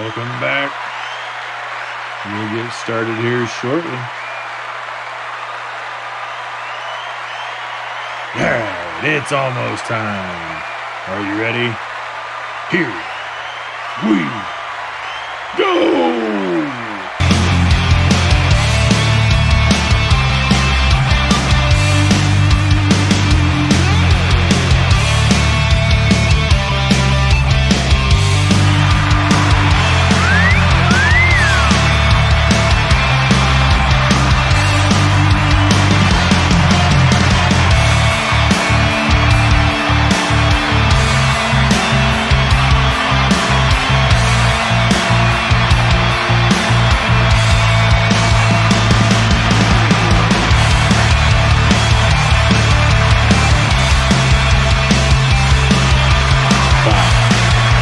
Welcome back. We'll get started here shortly. All right, it's almost time. Are you ready? Here we go!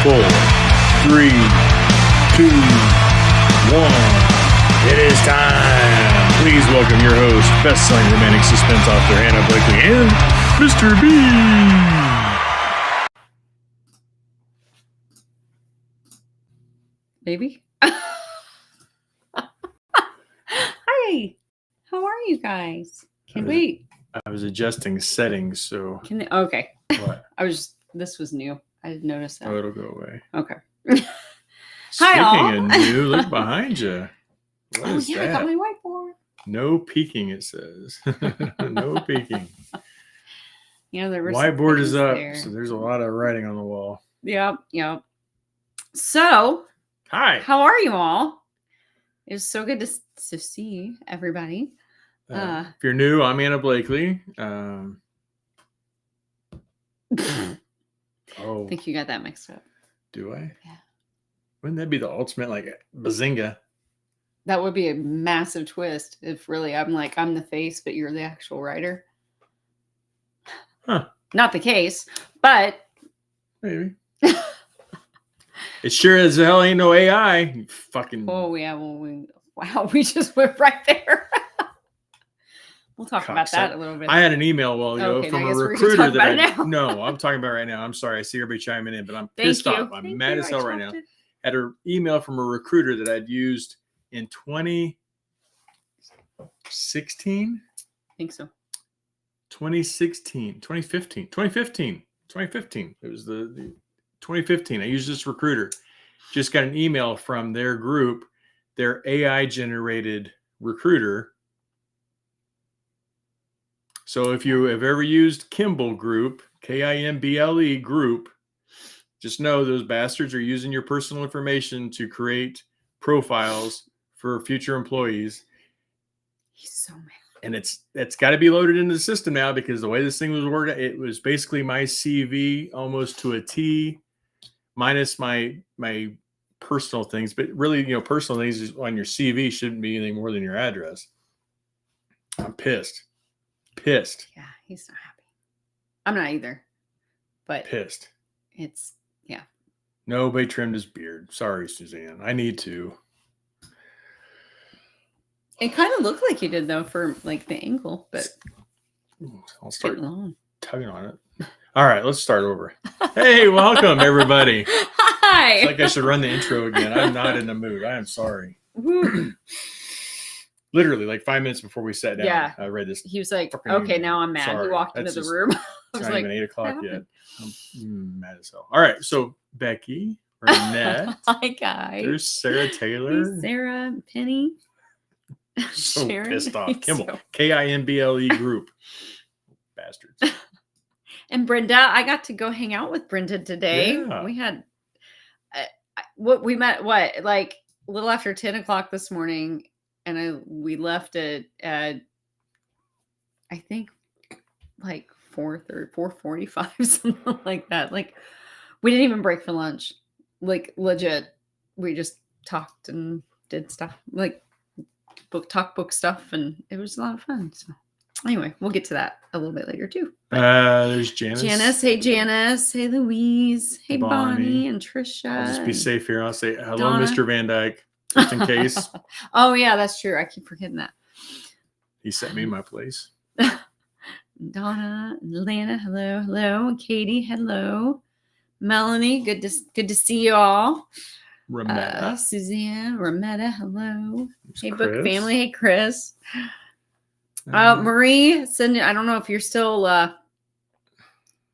Four, three, two, one. It is time. Please welcome your host, best-selling romantic suspense author Hannah Blakely, and Mr. B. Baby. Hi. How are you guys? I was adjusting settings, so. Okay. What? This was new. I didn't notice that. Oh, it'll go away. Okay. Speaking Hi, all. of new, look behind you. What is I got that? my whiteboard. No peeking, it says. No peeking. There were Whiteboard is up, there. so there's a lot of writing on the wall. Yep. So, Hi. how are you all? It was so good to see everybody. If you're new, I'm Hannah Blakely. I think you got that mixed up. Do I? Yeah. Wouldn't that be the ultimate, like, bazinga? That would be a massive twist if really I'm the face, but you're the actual writer. Huh. Not the case, but Maybe. It sure as hell ain't no AI. You fucking. Oh yeah, we just went right there. We'll talk about that a little bit. I had an email a while ago from a recruiter that no, I'm talking about right now. I'm sorry, I see everybody chiming in, but I'm pissed off. I'm mad as hell right now. Had an email from a recruiter that I'd used in 2016. I think so. 2016, 2015. It was the 2015. I used this recruiter. Just got an email from their group, their AI generated recruiter. So if you have ever used Kimball Group, Kimble Group, just know those bastards are using your personal information to create profiles for future employees. He's so mad. And it's got to be loaded into the system now, because the way this thing was working, it was basically my CV almost to a T, minus my personal things. But really, personal things on your CV shouldn't be anything more than your address. I'm pissed. Yeah, he's not happy. I'm not either. But pissed. Yeah. Nobody trimmed his beard. Sorry, Suzanne. I need to. It kind of looked like you did, though, for the angle, but I'll start tugging on it. All right, let's start over. Hey, welcome, everybody. Hi. It's like I should run the intro again. I'm not in the mood. I am sorry. Literally, 5 minutes before we sat down, I read this. He was like, okay, now I'm mad. Sorry. He walked into the room. It's not even 8 o'clock yet. I'm mad as hell. All right, so Becky, Renette. Hi, guys. There's Sarah Taylor. Hey, Sarah, Penny. So Sharon, pissed off. Kimball. Kimble Group. Bastards. And Brenda, I got to go hang out with Brenda today. Yeah. We had we met a little after 10 o'clock this morning, and we left at I think 4:45, something like that. We didn't even break for lunch. Legit. We just talked and did stuff book stuff, and it was a lot of fun. So anyway, we'll get to that a little bit later too. There's Janice. Hey Janice. Hey Louise. Hey Bonnie and Trisha. I'll just be safe here. I'll say hello, Donna. Mr. Van Dyke, just in case. Oh yeah, that's true. I keep forgetting that. He sent me my place. Donna, Lana, hello. Katie, hello. Melanie, good to see you all. Suzanne, Rametta, hello. There's Hey, book Chris. family. Hey, Chris. Um, Marie, I don't know if you're still on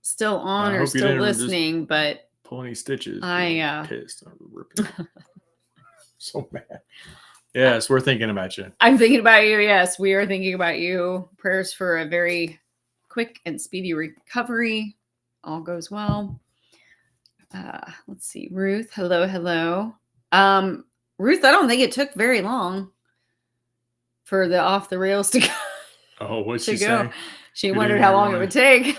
I or hope you still didn't just listening, but pull any stitches. I pissed. I'm ripping. So mad. Yes, we're thinking about you. I'm thinking about you. Yes, we are thinking about you. Prayers for a very quick and speedy recovery. All goes well. Let's see. Ruth, hello, hello. Ruth, I don't think it took very long for the off the rails to go. Oh, what's to she go. saying? She Good wondered evening, how long it everyone. would take.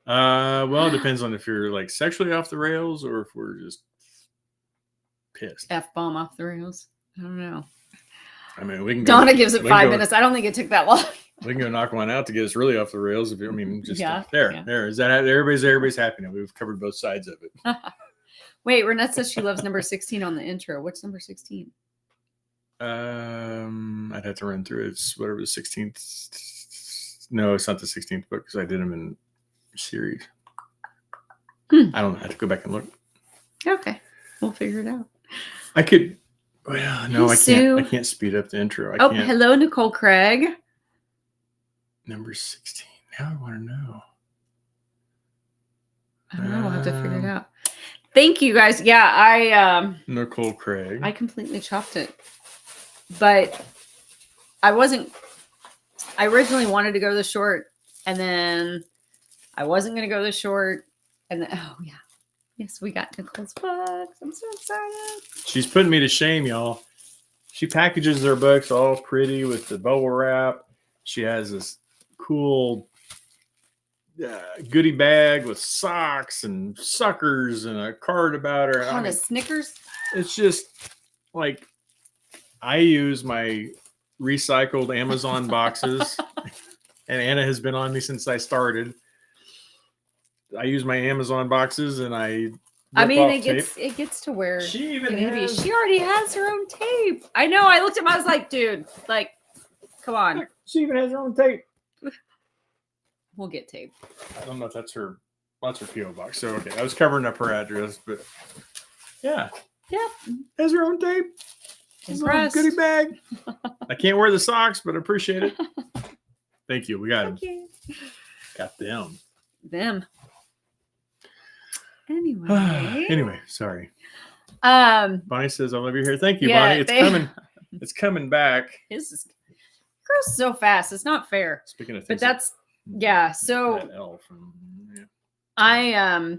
Well, it depends on if you're like sexually off the rails or if we're just pissed. F-bomb off the rails. I don't know. I mean, we can go. Donna gives it we can 5 go- minutes. I don't think it took that long. We can go knock one out to get us really off the rails. If you, I mean, just Yeah, there. yeah. There is that. Everybody's happy now. We've covered both sides of it. Wait, Renette says she loves number 16 on the intro. What's number 16? I'd have to run through it. It's whatever the 16th. No, it's not the 16th book because I did them in series. I don't know. I have to go back and look. Okay, we'll figure it out. I could. Well, no, Hey, I Sue. can't. I can't speed up the intro. I Oh, can't. hello, Nicole Craig. Number 16. Now I want to know. I don't know. We'll have to figure it out. Thank you, guys. Yeah, Nicole Craig. I completely chopped it, but I wasn't. I originally wanted to go the short, and then I wasn't going to go the short, and then yeah, yes, we got Nicole's books. I'm so excited. She's putting me to shame, y'all. She packages her books all pretty with the bubble wrap. She has this cool goodie bag with socks and suckers and a card about her. On a Snickers. It's just like I use my recycled Amazon boxes, and Anna has been on me since I started. I use my Amazon boxes, and I mean, it gets to where she even maybe has, she already has her own tape. I know. I looked at him. I was like, dude, like, come on. She even has her own tape. We'll get tape. I don't know if that's her. That's her PO box. So okay, I was covering up her address, but yeah, has her own tape. Impressed. Goodie bag. I can't wear the socks, but I appreciate it. Thank you. We got them. you. Got them. Anyway. Anyway, sorry. Bonnie says, "I love you here." Thank you, Yeah, Bonnie. It's coming. It's coming back. This is grows so fast. It's not fair. Speaking of But things, that's so that elf. Yeah. I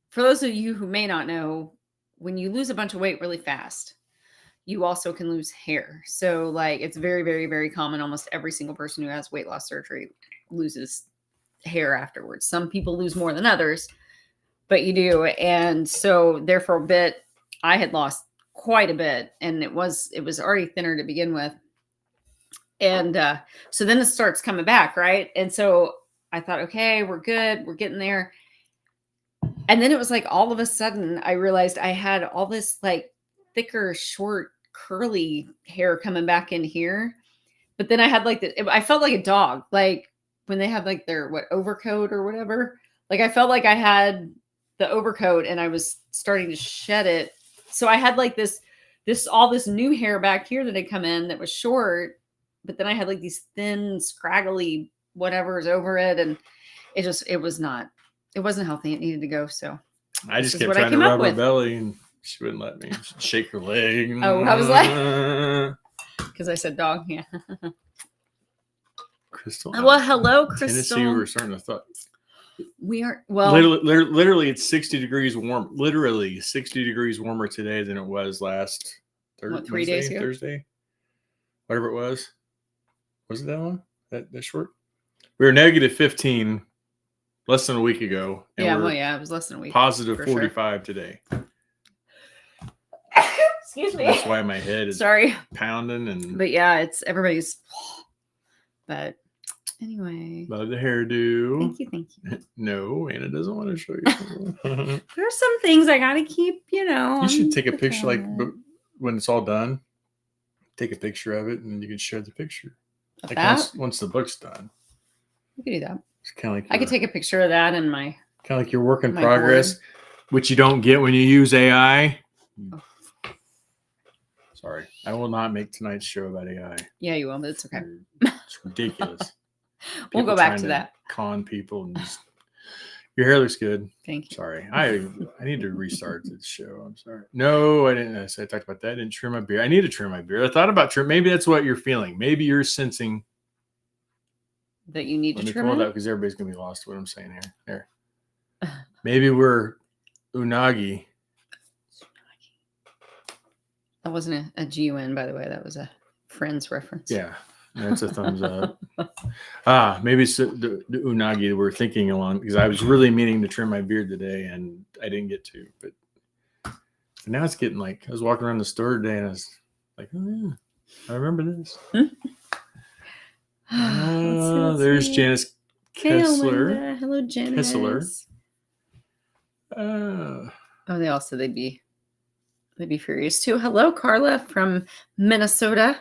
for those of you who may not know, when you lose a bunch of weight really fast, you also can lose hair. So like it's very, very, very common. Almost every single person who has weight loss surgery loses hair afterwards. Some people lose more than others, but you do. And so there for a bit, I had lost quite a bit, and it was already thinner to begin with. And so then it starts coming back, right? And so I thought, okay, we're good. We're getting there. And then it was like all of a sudden I realized I had all this like thicker, short, curly hair coming back in here. But then I had like I felt like a dog, like when they have like their overcoat or whatever. Like I felt like I had the overcoat and I was starting to shed it. So I had like all this new hair back here that had come in that was short, but then I had like these thin, scraggly whatever's over it, and it wasn't healthy. It needed to go. So I just is kept what I trying to came up rub her with. belly, and she wouldn't let me. She'd shake her leg. Oh, I was like, because I said dog. Yeah. Crystal. Well, hello, Crystal. Tennessee, we're starting to thought. We are well. Literally, it's 60 degrees warm. Literally 60 degrees warmer today than it was last 3 days ago? Thursday, whatever it was. Was it that long? That short? We were negative 15 less than a week ago. And Yeah, well, yeah, it was less than a week. Positive for 45 today. Excuse me. That's why my head is Sorry. pounding. And But yeah, it's everybody's. But anyway. love the hairdo. Thank you. No, Anna doesn't want to show you. There's some things I gotta keep, You should take a the picture, like tab. when it's all done. Take a picture of it, and then you can share the picture. Of Like that? once the book's done, You could do that. it's kind of like I could take a picture of that in my. kind of like your work in my progress, board. which you don't get when you use AI. Oh. Sorry, I will not make tonight's show about AI. Yeah, you will, but it's okay. It's ridiculous. We'll go People back trying to that. Con people and just, your hair looks good. Thank you. Sorry, I need to restart this show. I'm sorry. No, I didn't. I talked about that. I didn't trim my beard. I need to trim my beard. I thought about trim. Maybe that's what you're feeling. Maybe you're sensing That you need Let to me trim pull it it. up because everybody's gonna be lost what I'm saying here. There. Maybe we're unagi. That wasn't a GUN, by the way. That was a Friends reference. Yeah, that's a thumbs up. Maybe it's the unagi that we're thinking along, because I was really meaning to trim my beard today and I didn't get to. But now it's getting like, I was walking around the store today and I was like, oh yeah, I remember this. Let's There's see. Janice Hey, Kessler. Linda. Hello, Janice. Kessler. Oh, they all said they'd be furious too. Hello, Carla from Minnesota.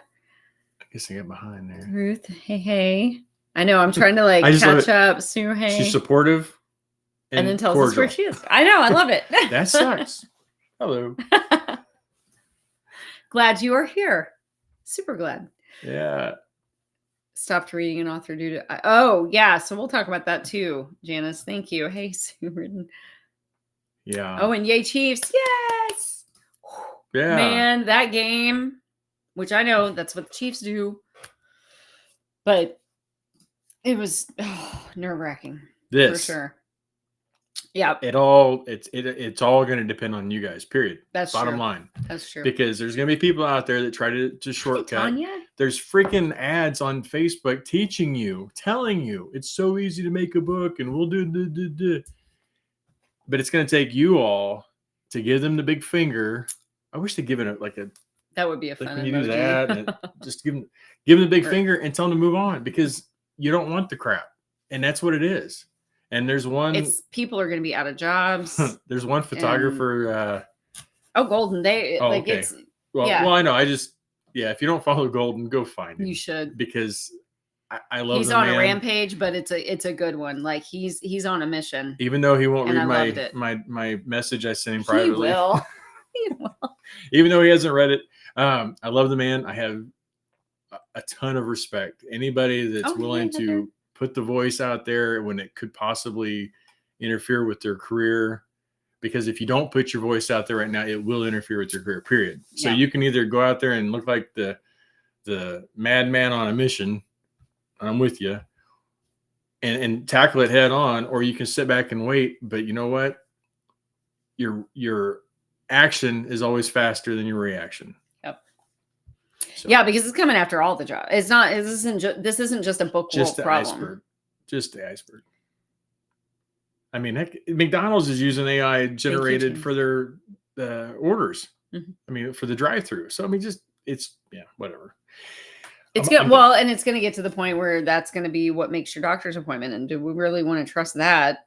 I guess I got behind there. Ruth, hey. I know, I'm trying to like I just love catch up. Sue, hey. She's supportive and then tells us where she is. I know, I love it. That sucks. Hello. Glad you are here. Super glad. Yeah. Stopped reading an author due to. Oh, yeah. So we'll talk about that too, Janice. Thank you. Hey, Sue Ridden. Yeah. Oh, and yay, Chiefs. Yes. Yeah. Man, that game, which I know that's what the Chiefs do, but it was nerve-wracking. This. For sure. Yeah. It's all going to depend on you guys, period. That's bottom true. line. That's true. Because there's going to be people out there that try to shortcut. There's freaking ads on Facebook telling you it's so easy to make a book and we'll do. But it's going to take you all to give them the big finger. I wish they'd given it like a. That would be a fun when you emoji. do that, and just give them the big finger and tell them to move on, because you don't want the crap, and that's what it is. And there's one. People are going to be out of jobs. There's one photographer. Golden. Okay. It's. Well, I know. If you don't follow Golden, go find him. You should, because I love. He's on a rampage, but it's a good one. Like he's on a mission. Even though he won't read my message I sent him privately. He will. He will. Even though he hasn't read it, I love the man. I have a ton of respect. Anybody that's willing to put the voice out there when it could possibly interfere with their career, because if you don't put your voice out there right now, it will interfere with your career, period. So you can either go out there and look like the madman on a mission, I'm with you, and tackle it head on, or you can sit back and wait. But you know what? Your action is always faster than your reaction. Yep. So. Yeah, because it's coming after all the jobs. It's not. This isn't just a book world problem. Iceberg. Just the iceberg. I mean, heck, McDonald's is using AI generated for their orders. Mm-hmm. I mean, for the drive-through. So I mean, whatever. It's good. Well, and it's going to get to the point where that's going to be what makes your doctor's appointment. And do we really want to trust that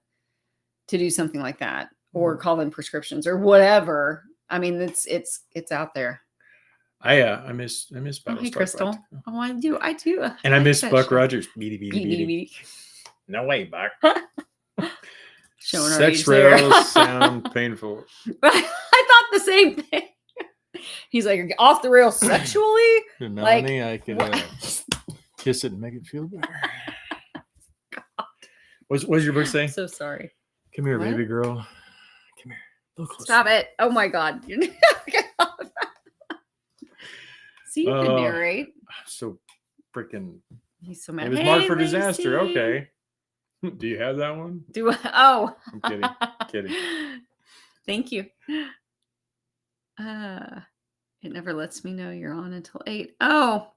to do something like that, or call in prescriptions or whatever? I mean, it's out there. I miss Battlestar. Hey, Crystal. Oh, I do. And I miss Buck Rogers. Beady. No way, Buck. Showing sex rails sound painful. I thought the same thing. He's like, off the rails sexually? Melanie, I could kiss it and make it feel better. What's your book saying? I'm so sorry. Come here, baby girl. Come here. A little closer. Stop it. Oh my God. See, you can narrate. So freaking. He's so mad. It was marked for disaster. Okay. Do you have that one? I'm kidding. Thank you. It never lets me know you're on until 8. Oh,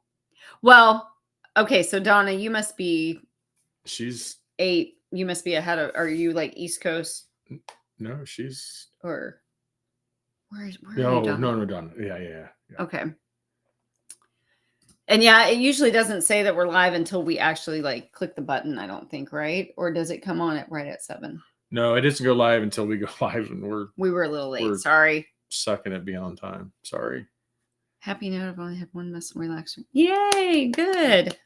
well, okay. So Donna, you must be. She's 8. You must be ahead of. Are you like East Coast? No, she's. Or where? No, Donna. Yeah. Okay. And yeah, it usually doesn't say that we're live until we actually like click the button. I don't think, right? Or does it come on right at 7? No, it doesn't go live until we go live, and we were a little late. Sorry. Sucking at being on time. Sorry. Happy note, I've only had one mess and relaxer. Yay, good.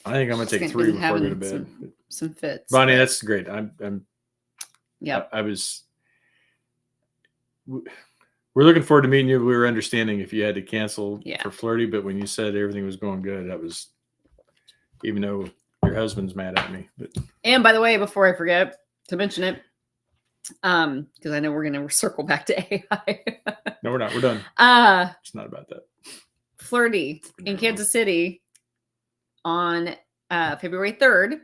I think I'm gonna take 3 before I go to bed. Some fits. Bonnie, that's great. I'm yeah. I was We're looking forward to meeting you. We were understanding if you had to cancel Yeah. for Flirty, but when you said everything was going good, that was, even though your husband's mad at me. But And by the way, before I forget to mention it, because I know we're going to circle back to AI. no, we're not. We're done. It's not about that. Flirty in Kansas City on February 3rd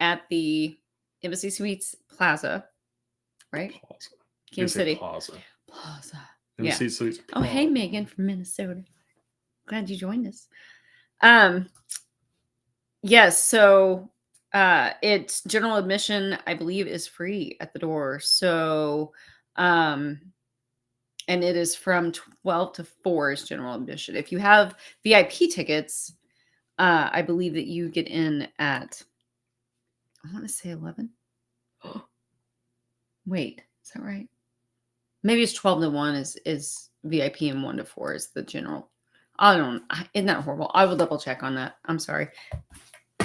at the Embassy Suites Plaza, right? Plaza. Kansas City. Plaza. Plaza. Embassy Yeah. Suites. Oh, hey, Megan from Minnesota. Glad you joined us. Yes, so it's general admission, I believe, is free at the door. So and it is from 12 to 4 is general admission. If you have VIP tickets, I believe that you get in at, I want to say 11. Wait, is that right? Maybe it's 12 to 1 is VIP and 1 to 4 is the general. I don't, isn't that horrible? I will double check on that. I'm sorry.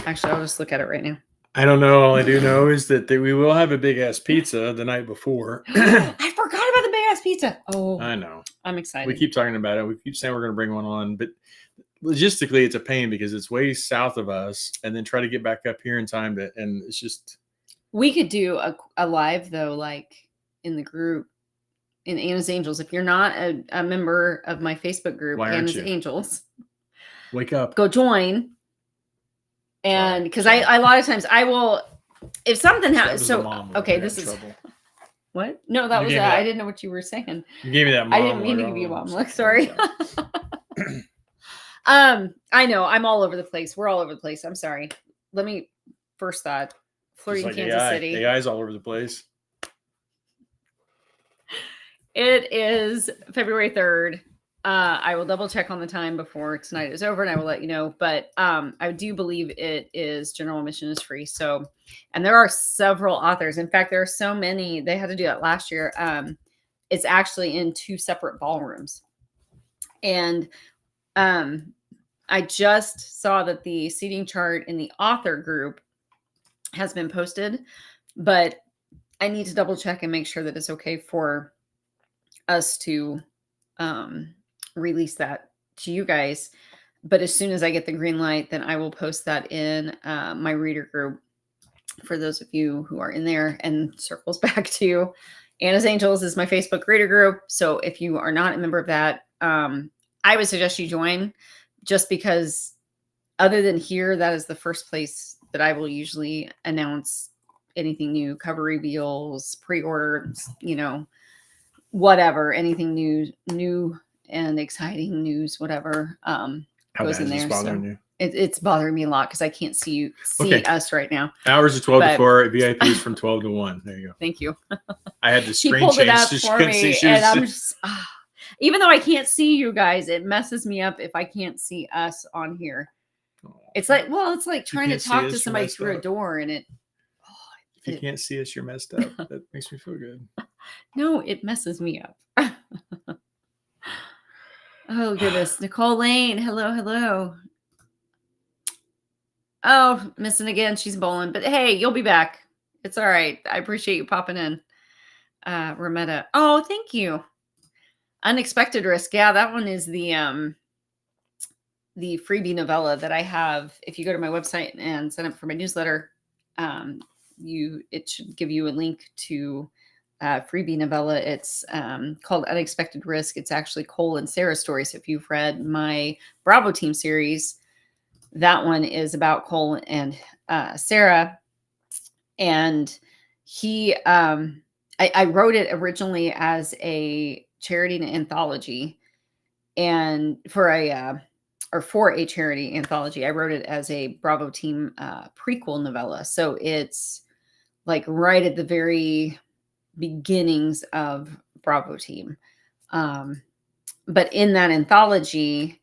Actually, I'll just look at it right now. I don't know. All I do know is that we will have a big ass pizza the night before. I forgot about the big ass pizza. Oh, I know. I'm excited. We keep talking about it. We keep saying we're going to bring one on, but logistically, it's a pain because it's way south of us, and then try to get back up here in time to, and it's just. We could do a live though, like in the group in Anna's Angels. If you're not a member of my Facebook group, Anna's Angels, wake up, go join. And because I a lot of times I will, if something happens. So okay, this is trouble. What? No, that was I didn't know what you were saying. You gave me that. Mom I didn't mean to give you a mom look. Sorry. I know I'm all over the place. We're all over the place. I'm sorry. Let me first thought. Flirty in Kansas City. AI's all over the place. It is February 3rd. I will double check on the time before tonight is over and I will let you know. But I do believe it is general admission is free. So, and there are several authors. In fact, there are so many. They had to do that last year. It's actually in 2 separate ballrooms. And I just saw that the seating chart in the author group has been posted, but I need to double check and make sure that it's okay for us to release that to you guys. But as soon as I get the green light, then I will post that in my reader group for those of you who are in there, and circles back to Anna's Angels is my Facebook reader group. So if you are not a member of that, I would suggest you join, just because other than here, that is the first place that I will usually announce anything new, cover reveals, pre-orders, whatever, anything new and exciting news, whatever goes in there. So it's bothering me a lot because I can't see us right now. Hours of 12 to 4, VIPs from 12 to 1. There you go. Thank you. I had to screen she pulled change. It up for me, and I'm just, even though I can't see you guys, it messes me up if I can't see us on here. It's like, it's like trying to talk to somebody through a door, and it. If you can't see us, you're messed up. That makes me feel good. No, it messes me up. Oh, goodness. Nicole Lane. Hello. Oh, missing again. She's bowling. But hey, you'll be back. It's all right. I appreciate you popping in. Rametta. Oh, thank you. Unexpected Risk. Yeah, that one is the freebie novella that I have. If you go to my website and sign up for my newsletter, it should give you a link to freebie novella. It's called Unexpected Risk. It's actually Cole and Sarah's story. So if you've read my Bravo Team series, that one is about Cole and Sarah. And I wrote it originally as a charity anthology, and for a charity anthology. I wrote it as a Bravo Team prequel novella. So it's like right at the very beginnings of Bravo Team. But in that anthology,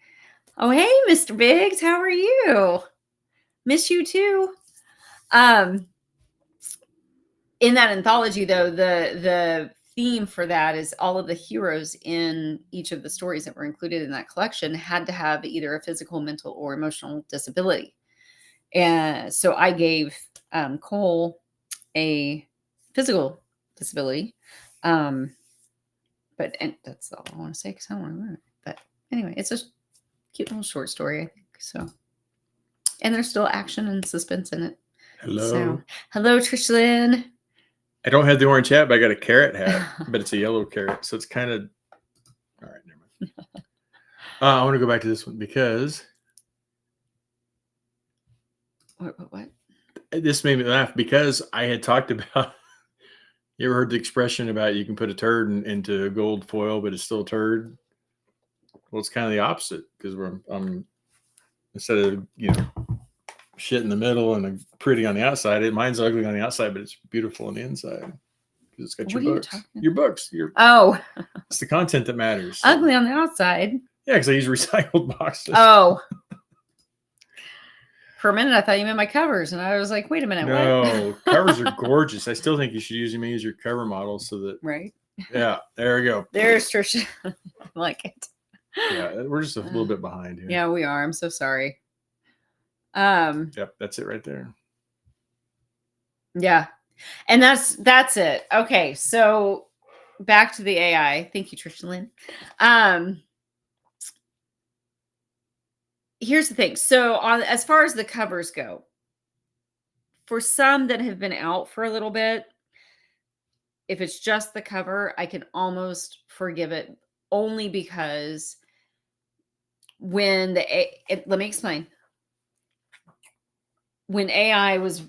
oh, hey, Mr. Biggs, how are you? Miss you too. In that anthology, though, the theme for that is all of the heroes in each of the stories that were included in that collection had to have either a physical, mental, or emotional disability. And so I gave Cole a physical disability, but and that's all I want to say because I don't want to ruin it. But anyway, it's a cute little short story, I think. So, and there's still action and suspense in it. Hello. So, hello, Trishlyn. I don't have the orange hat, but I got a carrot hat, but it's a yellow carrot, so it's kind of all right. Never mind. I want to go back to this one because What? This made me laugh because I had talked about. You ever heard the expression about you can put a turd into gold foil, but it's still a turd? Well, it's kind of the opposite because I'm instead of shit in the middle and pretty on the outside, mine's ugly on the outside, but it's beautiful on the inside because it's got your books. Your books. It's the content that matters. So. Ugly on the outside. Yeah, because I use recycled boxes. Oh. For a minute, I thought you meant my covers, and I was like, "Wait a minute, no, covers are gorgeous. I still think you should use them as your cover model, so that right." Yeah, there we go. There's Trisha. I like it. Yeah, we're just a little bit behind here. Yeah, we are. I'm so sorry. Yep, that's it right there. Yeah, and that's it. Okay, so back to the AI. Thank you, Trisha Lynn. Here's the thing. So as far as the covers go, for some that have been out for a little bit, if it's just the cover, I can almost forgive it only because when let me explain. When AI was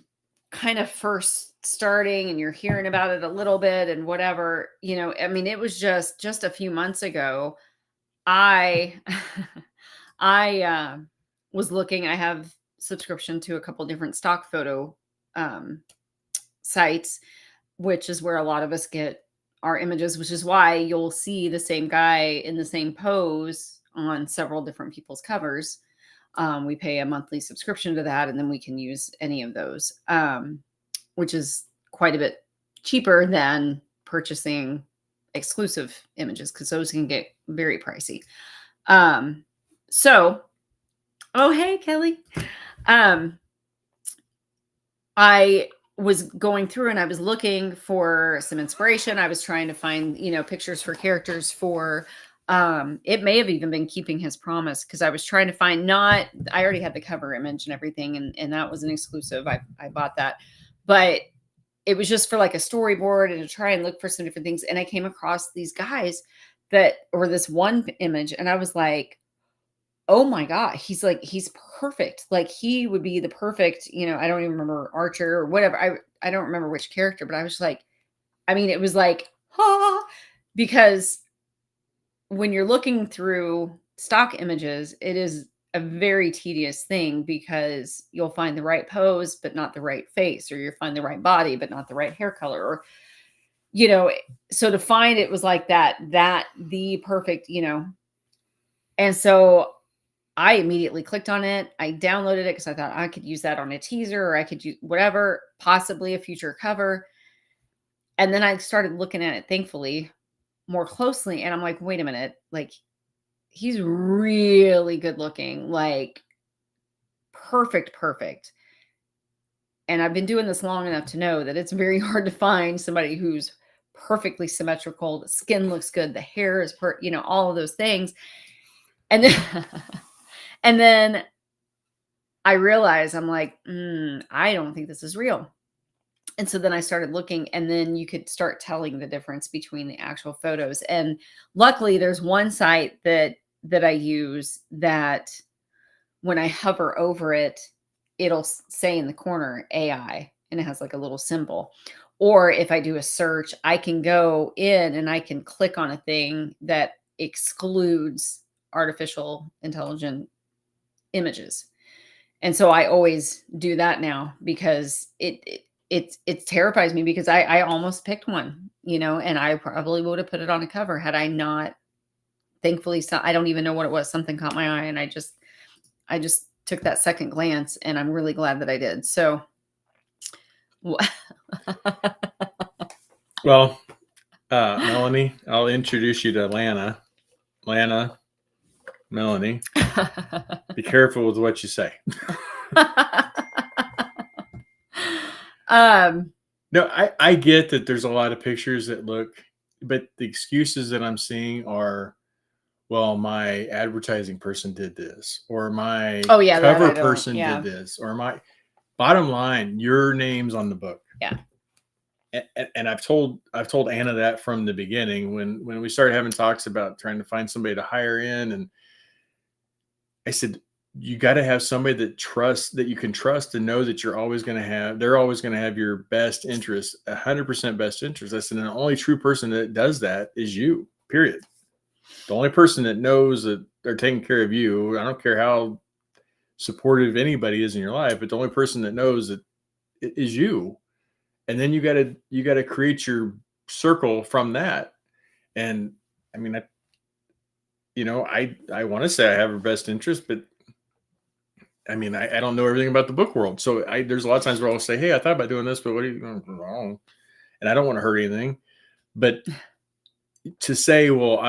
kind of first starting and you're hearing about it a little bit and whatever, I mean, it was just a few months ago. I was looking, I have subscription to a couple different stock photo sites, which is where a lot of us get our images, which is why you'll see the same guy in the same pose on several different people's covers. We pay a monthly subscription to that, and then we can use any of those, which is quite a bit cheaper than purchasing exclusive images because those can get very pricey. Oh, hey, Kelly. I was going through and I was looking for some inspiration. I was trying to find, pictures for characters for, it may have even been Keeping His Promise because I was trying to find I already had the cover image and everything, and that was an exclusive. I bought that, but it was just for like a storyboard and to try and look for some different things. And I came across these guys or this one image, and I was like, oh my God, he's perfect. Like he would be the perfect, I don't even remember Archer or whatever. I don't remember which character, but I was like, I mean, it was like, because when you're looking through stock images, it is a very tedious thing because you'll find the right pose, but not the right face, or you'll find the right body, but not the right hair color, or, so to find it was like that the perfect, and so I immediately clicked on it. I downloaded it because I thought I could use that on a teaser, or I could use whatever, possibly a future cover. And then I started looking at it, thankfully, more closely. And I'm like, wait a minute, like he's really good looking, like perfect. And I've been doing this long enough to know that it's very hard to find somebody who's perfectly symmetrical. The skin looks good. The hair is all of those things. And then, and then I realized I'm like, I don't think this is real. And so then I started looking, and then you could start telling the difference between the actual photos. And luckily there's one site that I use that when I hover over it, it'll say in the corner AI, and it has like a little symbol. Or if I do a search, I can go in and I can click on a thing that excludes artificial intelligent images. And so I always do that now because it terrifies me because I almost picked one, and I probably would have put it on a cover had I not. Thankfully, I don't even know what it was. Something caught my eye, and I just took that second glance, and I'm really glad that I did. So, well, Melanie, I'll introduce you to Lana. Lana, Melanie, be careful with what you say. No, I get that there's a lot of pictures that look but the excuses that I'm seeing are, well, my advertising person did this, or my Oh yeah, that I cover don't. person Yeah, did this, or my bottom line, your name's on the book. yeah. And I've told Anna that from the beginning when we started having talks about trying to find somebody to hire in, and I said, you got to have somebody that you can trust and know that they're always going to have your best interest, 100% best interest. I said, and the only true person that does that is you, period. The only person that knows that they're taking care of you, I don't care how supportive anybody is in your life, but the only person that knows that it is you. And then you gotta create your circle from that. And I mean, I want to say I have her best interest, but I mean, I don't know everything about the book world. So there's a lot of times where I'll say, hey, I thought about doing this, but what are you doing wrong? And I don't want to hurt anything. But to say, well,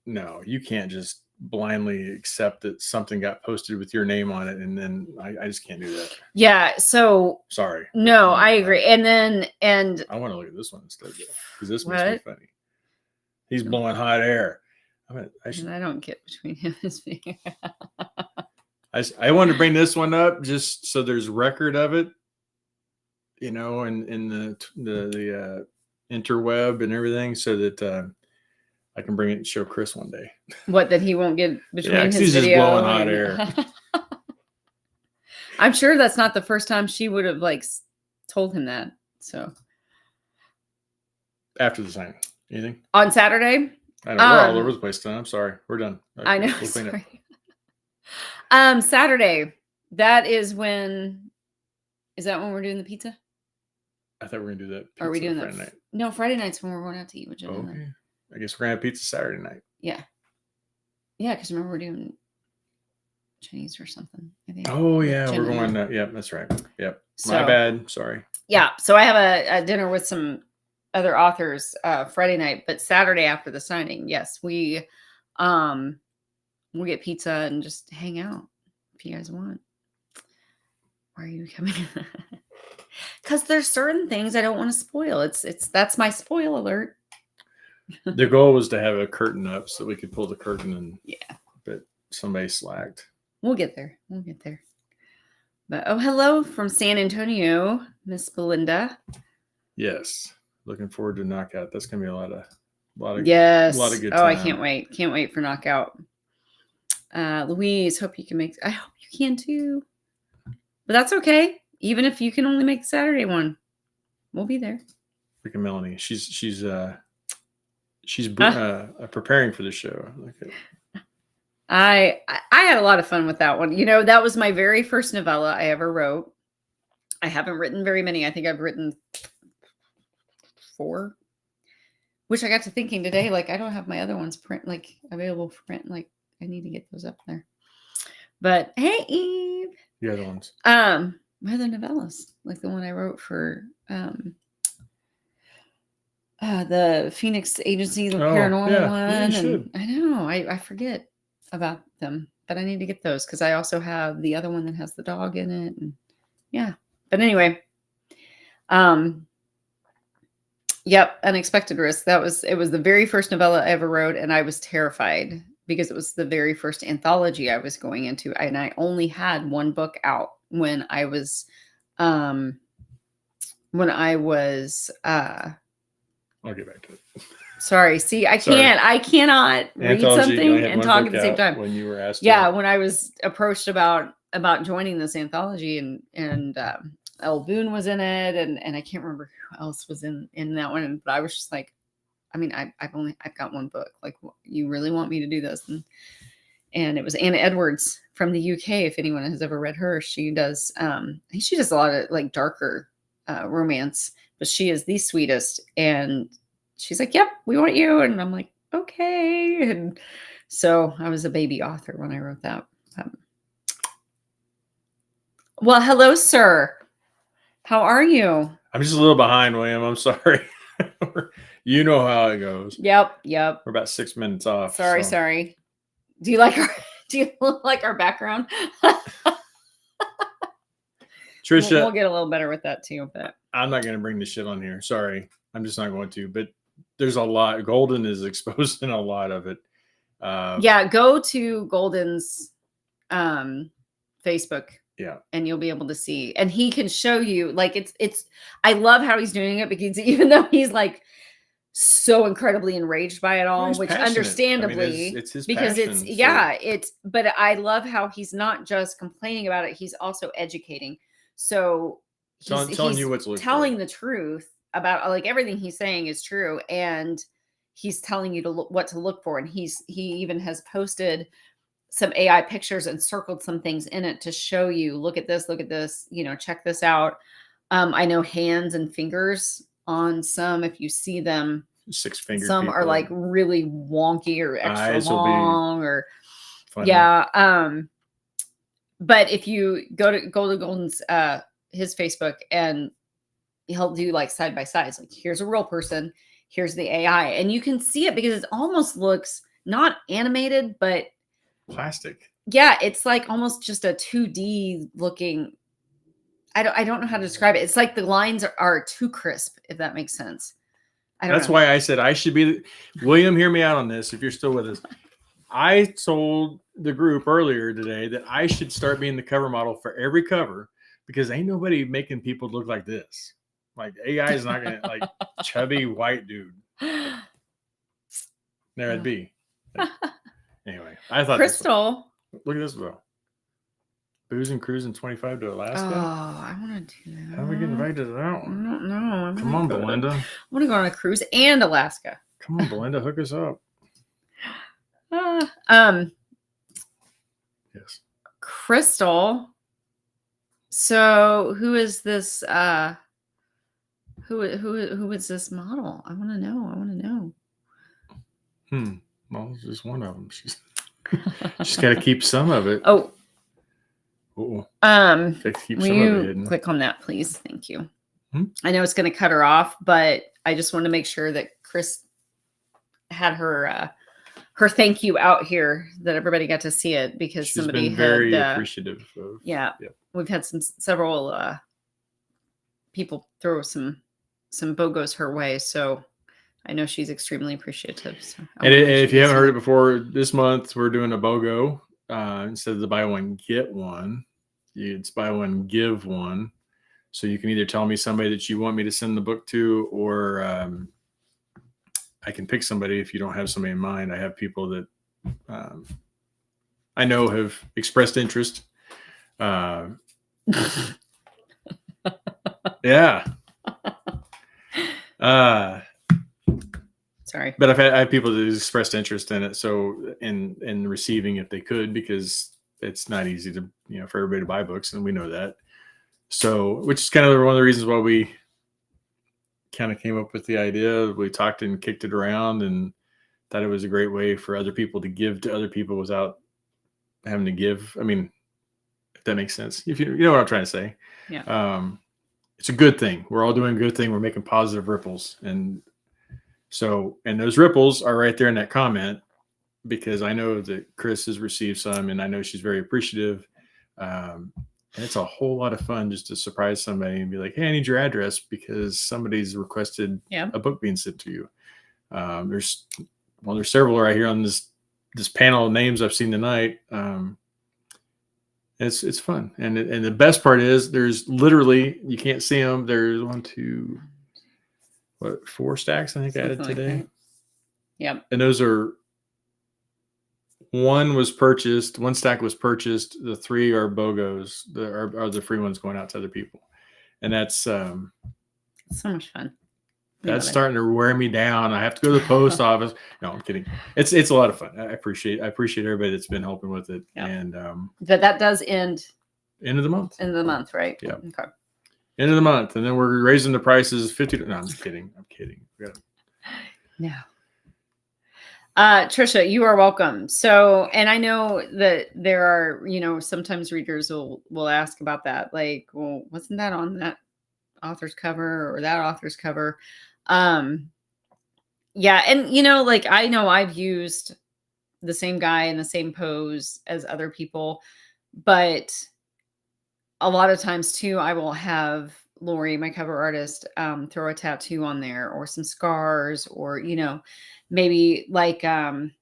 no, you can't just blindly accept that something got posted with your name on it. And then I just can't do that. Yeah. So Sorry. no, I agree. And I want to look at this one instead, because this what? makes me funny. He's blowing hot air. I don't get between him and me. I wanted to bring this one up just so there's record of it, in the interweb and everything, so that I can bring it and show Chris one day. What, that he won't get between his he's video? Just blowing hot air. I'm sure that's not the first time she would have told him that. So after the signing, anything on Saturday? I know we're all over the place. Then I'm sorry, we're done. Okay, I know. We'll sorry. Saturday. That is when. Is that when we're doing the pizza? I thought we were gonna do that. Are we doing Friday that? Night? No, Friday night's when we're going out to eat with Jen. Okay. I guess we're gonna have pizza Saturday night. Yeah. Yeah, because remember we're doing Chinese or something, I think. Oh yeah, we're going. Yeah, that's right. Yep. So, my bad. Sorry. Yeah. So I have a dinner with some other authors Friday night, but Saturday after the signing, yes, we'll get pizza and just hang out if you guys want. Why are you coming? Because there's certain things I don't want to spoil. That's my spoil alert. The goal was to have a curtain up so we could pull the curtain, and yeah, but somebody slacked. We'll get there. But hello from San Antonio, Miss Belinda. Yes, looking forward to Knockout. That's gonna be a lot of yes. A lot of good time. Oh, I can't wait for Knockout. Louise, hope you can make. I hope you can too. But that's okay. Even if you can only make the Saturday one, we'll be there. Freaking Melanie, she's preparing for the show. Okay. I had a lot of fun with that one. That was my very first novella I ever wrote. I haven't written very many. I think I've written 4. Which I got to thinking today, I don't have my other ones available for print. I need to get those up there. But hey, Eve. The other ones. My other novellas, the one I wrote for the Phoenix Agency, the paranormal one. And I know I forget about them, but I need to get those because I also have the other one that has the dog in it. And yeah, but anyway, yep, Unexpected Risk. It was the very first novella I ever wrote, and I was terrified because it was the very first anthology I was going into, and I only had one book out when I was I'll get back to it. Sorry. See, I cannot read something and talk at the same time. When you were asked. Yeah, when I was approached about joining this anthology, and Elle Boone was in it, and I can't remember who else was in that one. But I was just like, I mean, I've got one book. You really want me to do this? And it was Anna Edwards from the UK. If anyone has ever read her, she does. I think she does a lot of darker romance, but she is the sweetest. And she's like, "Yep, we want you." And I'm like, "Okay." And so I was a baby author when I wrote that. Well, hello, sir. How are you? I'm just a little behind, William. I'm sorry. You know how it goes. Yep. We're about 6 minutes off. Sorry. Do you like our background? Trisha, we'll get a little better with that too. But I'm not going to bring this shit on here. Sorry, I'm just not going to. But there's a lot. Golden is exposing a lot of it. Yeah, go to Golden's Facebook. Yeah. And you'll be able to see. And he can show you, like, it's I love how he's doing it, because even though he's like so incredibly enraged by it all, He's which passionate. understandably, it's his because passion, it's but I love how he's not just complaining about it, he's also educating. So telling you what to look telling for. the truth about, like, everything he's saying is true, and he's telling you to look what to look for. And he even has posted some AI pictures and circled some things in it to show you, look at this, check this out. I know hands and fingers on some, if you see them, 6-fingered some people. are like really wonky or extra Eyes long, or funny. yeah. But if you go to Golden's his Facebook, and he'll do like side by sides, like, here's a real person, here's the AI, and you can see it because it almost looks not animated, but plastic. Yeah, it's like almost just a 2D looking. I don't know how to describe it. It's like the lines are too crisp, if that makes sense. That's why I said I should be William, hear me out on this if you're still with us. I told the group earlier today that I should start being the cover model for every cover, because ain't nobody making people look like this. Like, AI is not gonna, like, chubby white dude. There I'd be. Anyway, I thought Crystal. Look at this though. Booze and cruising 25 to Alaska. Oh, I want to do that. How do we get invited to that I one? don't know. Come on, Belinda. I want to go on a cruise and Alaska. Come on, Belinda, hook us up. Yes. Crystal. So who is this? Who is this model? I want to know. Well, it's just one of them. She's got to keep some of it. Oh. Uh-oh. Will you click on that, please? Thank you. I know it's going to cut her off, but I just wanted to make sure that Chris had her thank you out here, that everybody got to see it, because she's somebody been very had, appreciative of. Yeah, we've had several people throw some BOGOs her way, so I know she's extremely appreciative. So and if you haven't heard it before, this month we're doing a BOGO. Instead of the buy one get one, it's buy one give one. So you can either tell me somebody that you want me to send the book to, or I can pick somebody if you don't have somebody in mind. I have people that I know have expressed interest. Yeah. Sorry, but I have people that expressed interest in it. So in receiving, if they could, because it's not easy to, for everybody to buy books, and we know that. So, which is kind of one of the reasons why we kind of came up with the idea. We talked and kicked it around, and thought it was a great way for other people to give to other people without having to give. I mean, if that makes sense, if you know what I'm trying to say. Yeah. It's a good thing. We're all doing a good thing. We're making positive ripples, and those ripples are right there in that comment, because I know that Chris has received some, and I know she's very appreciative. And it's a whole lot of fun just to surprise somebody and be like, hey, I need your address because somebody's requested a book being sent to you. There's several right here on this panel of names I've seen tonight. It's fun. And the best part is there's literally, you can't see them. There's 4 stacks I think I added today. Like yep. And those are, one stack was purchased. The 3 are BOGOs, are the free ones going out to other people. And that's so much fun. That's starting to wear me down. I have to go to the post office. No, I'm kidding. It's a lot of fun. I appreciate everybody that's been helping with it. Yep. And that does end of the month. End of the month, right? Yeah. Okay. End of the month, and then we're raising the prices 50. No, I'm kidding. No. Trisha, you are welcome. So, and I know that there are, sometimes readers will ask about that. Like, well, wasn't that on that author's cover or that author's cover? Yeah. And, like, I know I've used the same guy in the same pose as other people, but a lot of times too, I will have Lori, my cover artist, throw a tattoo on there or some scars or, maybe like the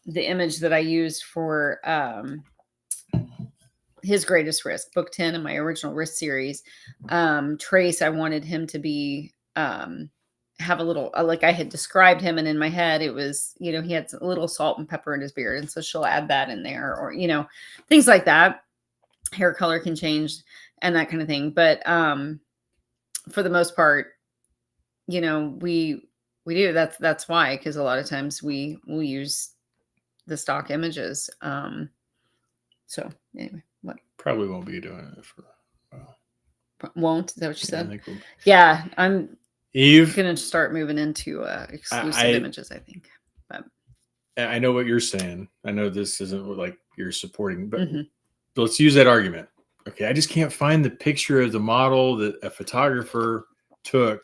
image that I used for his greatest risk, book 10 in my original risk series. Trace, I wanted him to be have a little like I had described him, and in my head it was, he had a little salt and pepper in his beard, and so she'll add that in there, or things like that. Hair color can change and that kind of thing, but for the most part, we do. That's why, because a lot of times we will use the stock images. So anyway, what Probably won't be doing it for a while. won't, is that what you said? I think Yeah, I'm Eve gonna start moving into exclusive images, I think. But I know what you're saying. I know this isn't like you're supporting, but Mhm. let's use that argument. Okay, I just can't find the picture of the model that a photographer took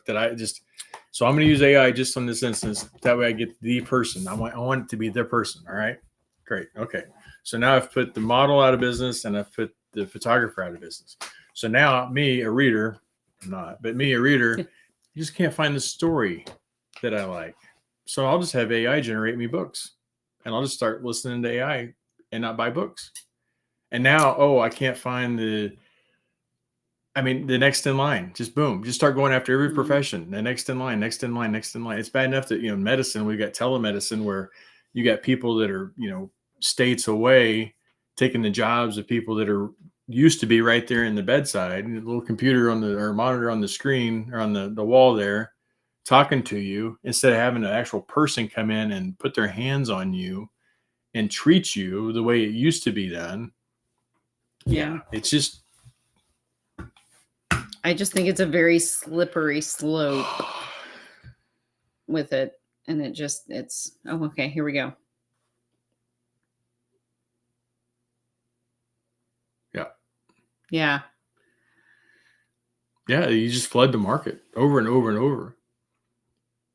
so I'm going to use AI just on this instance. That way I get the person. I want it to be their person. All right, great. Okay, so now I've put the model out of business and I've put the photographer out of business. So now me, a reader, you just can't find the story that I like. So I'll just have AI generate me books, and I'll just start listening to AI and not buy books. And now, I can't find the next in line. Just boom, just start going after every profession. The next in line, next in line, next in line. It's bad enough that, medicine, we got telemedicine where you got people that are, states away taking the jobs of people that are used to be right there in the bedside, and a little computer or monitor on the screen or on the wall there talking to you, instead of having an actual person come in and put their hands on you and treat you the way it used to be done. Yeah. It's just, I just think it's a very slippery slope with it. And okay, here we go. Yeah. Yeah, you just flood the market over and over and over.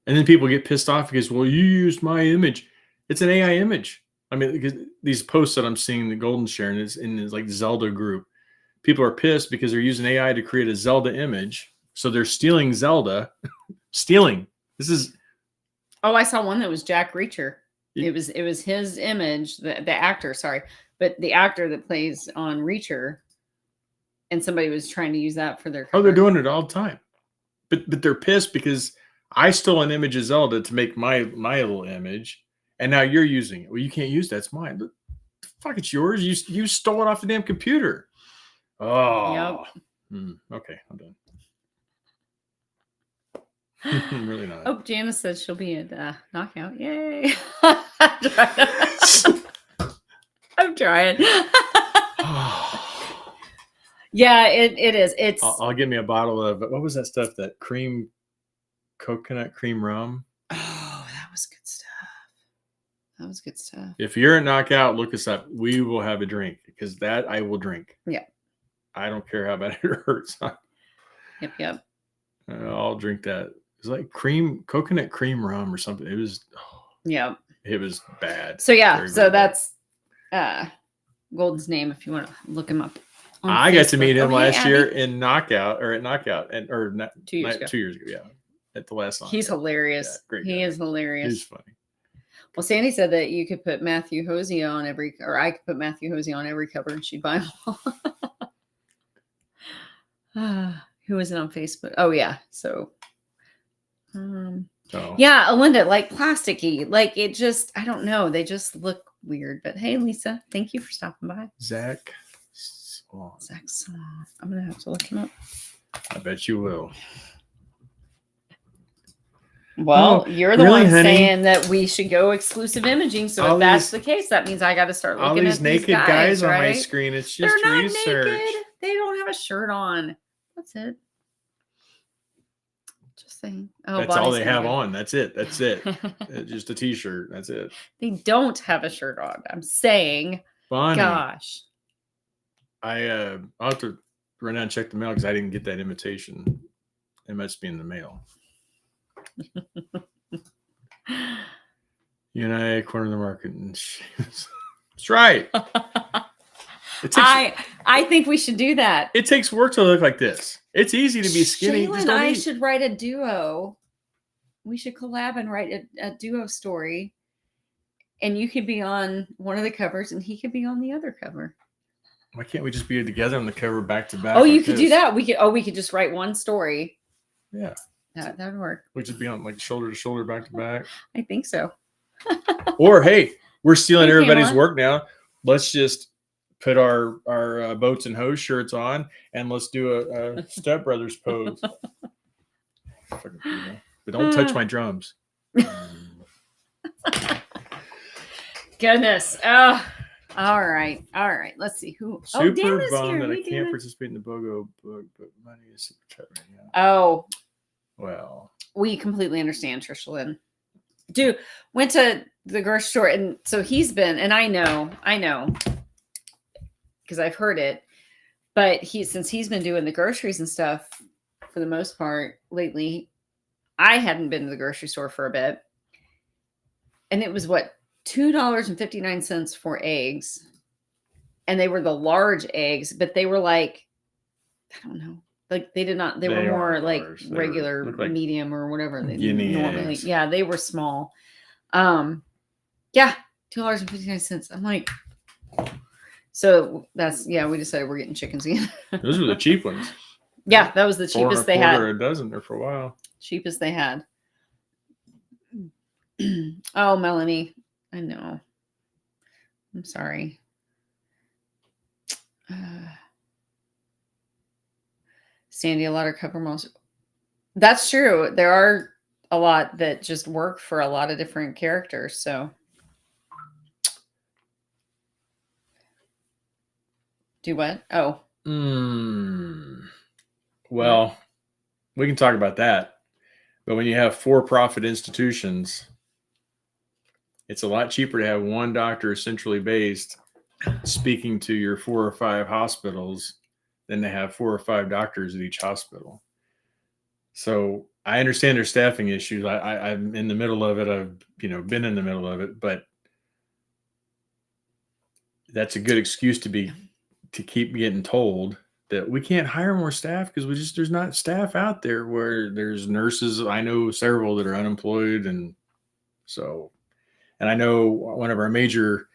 And then people get pissed off because, well, you used my image. It's an AI image. Because these posts that I'm seeing, the Golden sharing is in this like Zelda group. People are pissed because they're using AI to create a Zelda image. So they're stealing Zelda. Stealing. This is. Oh, I saw one that was Jack Reacher. It was his image, the actor, sorry, but the actor that plays on Reacher, and somebody was trying to use that for their cover. Oh, they're doing it all the time. But they're pissed because I stole an image of Zelda to make my little image, and now you're using it. Well, you can't use that. It's mine. But fuck, it's yours. You stole it off the damn computer. Oh. Yep. Okay, I'm done. Really not. Oh, Janice says she'll be at Knockout. Yay. I'm trying. Yeah, it is. I'll get me a bottle of, what was that stuff? That coconut cream rum. Oh, that was good stuff. That was good stuff. If you're at Knockout, look us up. We will have a drink, because that I will drink. Yeah. I don't care how bad it hurts. Yep. I'll drink that. It's like coconut cream rum or something. It was. It was bad. So yeah, very, so very that's Golden's name if you want to look him up. I got to meet him last year in Knockout, or at Knockout, and 2 years ago. 2 years ago, yeah, at the last Knockout. He's hilarious. Yeah, great guy. He is hilarious. He's funny. Well, Sandy said that you could put Matthew Hosey on or I could put Matthew Hosey on every cover, and she'd buy them all. Who is it on Facebook? Oh yeah, so. Yeah, Alinda, like plasticky, like it just, I don't know, they just look weird. But hey, Lisa, thank you for stopping by. Zach Swan. I'm gonna have to look him up. I bet you will. Well, you're the one saying that we should go exclusive imaging. So if that's the case, that means I got to start looking at these naked guys right? On my screen. It's just They're not research. Naked. They don't have a shirt on. That's it. Just saying. Oh, that's all they have on. That's it. Just a t-shirt. That's it. They don't have a shirt on. I'm saying. Bonnie. Gosh. I'll have to run down and check the mail because I didn't get that invitation. It must be in the mail. You and I corner the market, and that's right. It takes I think we should do that. it takes work to look like this. It's easy to be skinny. Shayla Just and don't I eat. should write a duo. We should collab and write a duo story. And you could be on one of the covers and he could be on the other cover. Why can't we just be together on the cover back to back? Oh, you like could this? do that. We could just write one story. Yeah. That would work. We just be on like shoulder to shoulder, back to back. I think so. Or hey, we're stealing Hey, everybody's Pamela. work now. Let's just put our boats and hose shirts on and let's do a Step Brothers pose. Fucking people. But don't touch my drums. Goodness. Oh, all right. Let's see who. Super Dan is bummed here. that I Hey, can't Dan. participate in the BOGO book, but money is super tight right now. Oh, Well, we completely understand, Trisha Lynn. Dude, went to the grocery store, and so he's been, and I know, because I've heard it, but since he's been doing the groceries and stuff for the most part lately, I hadn't been to the grocery store for a bit, and it was what, $2.59 for eggs, and they were the large eggs, but they were like, I don't know. Like they were more aren't like large. They regular look like medium or whatever they guinea normally. eggs. Yeah, they were small. Yeah, $2.59. I'm like, so that's we decided we're getting chickens again. Those were the cheap ones. Yeah, that was the cheapest they had. A dozen there for a while. Cheapest they had. Oh, Melanie, I know. I'm sorry. Sandy, a lot of cover most. That's true. There are a lot that just work for a lot of different characters. So, do what? Oh, well, we can talk about that. But when you have for-profit institutions, it's a lot cheaper to have one doctor centrally based speaking to your 4 or 5 hospitals than to have 4 or 5 doctors at each hospital. So I understand there's staffing issues. I'm in the middle of it. I've been in the middle of it, but that's a good excuse to keep getting told that we can't hire more staff because there's not staff out there. Where there's nurses. I know several that are unemployed, and I know one of our major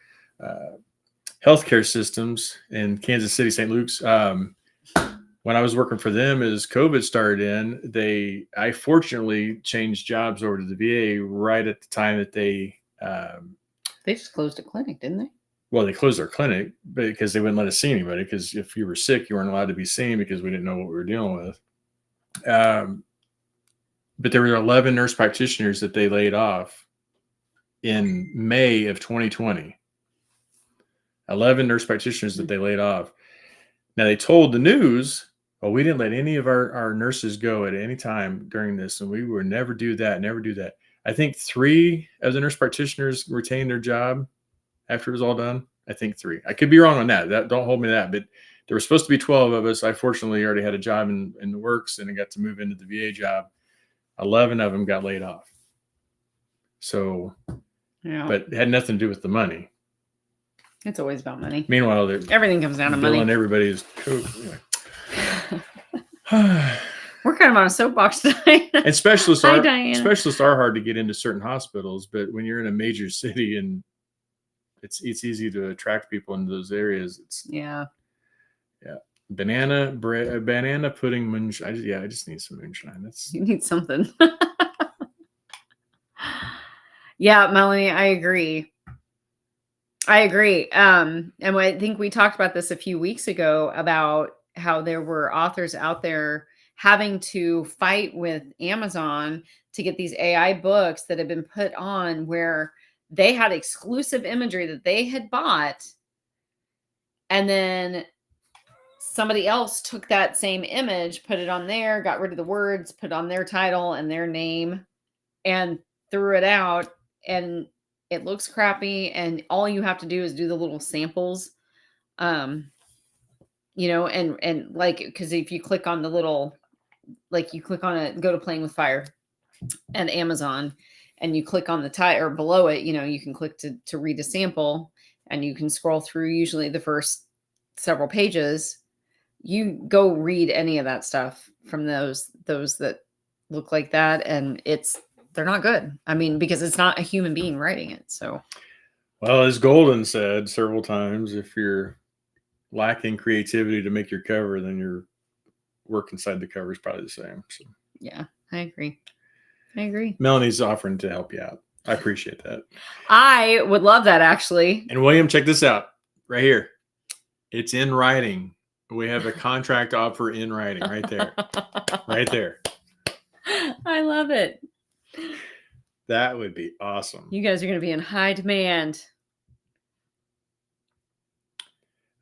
healthcare systems in Kansas City, St. Luke's. When I was working for them, as COVID started in, I fortunately changed jobs over to the VA right at the time that they just closed a clinic, didn't they? Well, they closed their clinic because they wouldn't let us see anybody. Because if you were sick, you weren't allowed to be seen because we didn't know what we were dealing with. But there were 11 nurse practitioners that they laid off in May of 2020. 11 nurse practitioners that they laid off. Now they told the news, well, we didn't let any of our nurses go at any time during this, and we would never do that, never do that. I think 3 of the nurse practitioners retained their job after it was all done. I think 3. I could be wrong on that. Don't hold me to that. But there were supposed to be 12 of us. I fortunately already had a job in the works, and I got to move into the VA job. 11 of them got laid off. So, yeah, but it had nothing to do with the money. It's always about money. Meanwhile, everything comes down to money. And everybody's cool. We're kind of on a soapbox tonight. And specialists Hi, are Diana. Specialists are hard to get into certain hospitals, but when you're in a major city and it's easy to attract people into those areas. Yeah. Banana pudding moonshine. I just need some moonshine. You need something. Yeah, Melanie, I agree. And I think we talked about this a few weeks ago about how there were authors out there having to fight with Amazon to get these AI books that have been put on where they had exclusive imagery that they had bought. And then somebody else took that same image, put it on there, got rid of the words, put on their title and their name, and threw it out. And it looks crappy. And all you have to do is do the little samples. And like, because if you click on the little, like you click on it, go to Playing with Fire and Amazon, and you click on the title or below it, you can click to read a sample, and you can scroll through usually the first several pages, you go read any of that stuff from those that look like that, and they're not good. I mean, because it's not a human being writing it. So, Well, as Golden said several times, if you're lacking creativity to make your cover, then your work inside the cover is probably the same. So, yeah, I agree. Melanie's offering to help you out. I appreciate that. I would love that, actually. And William, check this out right here. It's in writing. We have a contract offer in writing right there. Right there. I love it. That would be awesome. You guys are going to be in high demand.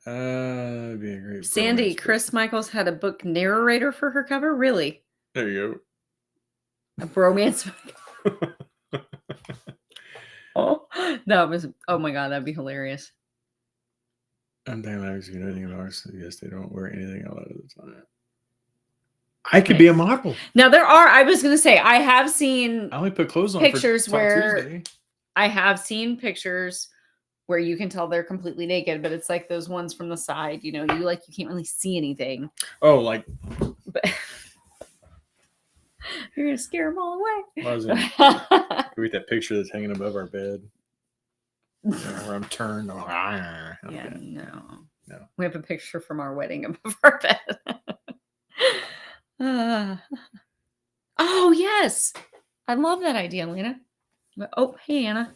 That'd be a great Sandy, book. Chris Michaels had a book narrator for her cover. Really? There you A bromance. Oh, oh my God, that'd be hilarious. I'm thinking I was going to do anything else. Yes, they don't wear anything a lot of the time. I could be a model. Now I was going to say, I have seen I only put clothes on pictures for where Tuesday. I have seen pictures where you can tell they're completely naked, but it's like those ones from the side, you can't really see anything. Oh, like, but you're going to scare them all away. I was gonna read that picture that's hanging above our bed. Where I'm turned. Oh, okay. Yeah, no. No. We have a picture from our wedding above our bed. Oh, yes. I love that idea, Lena. Oh, hey, Anna.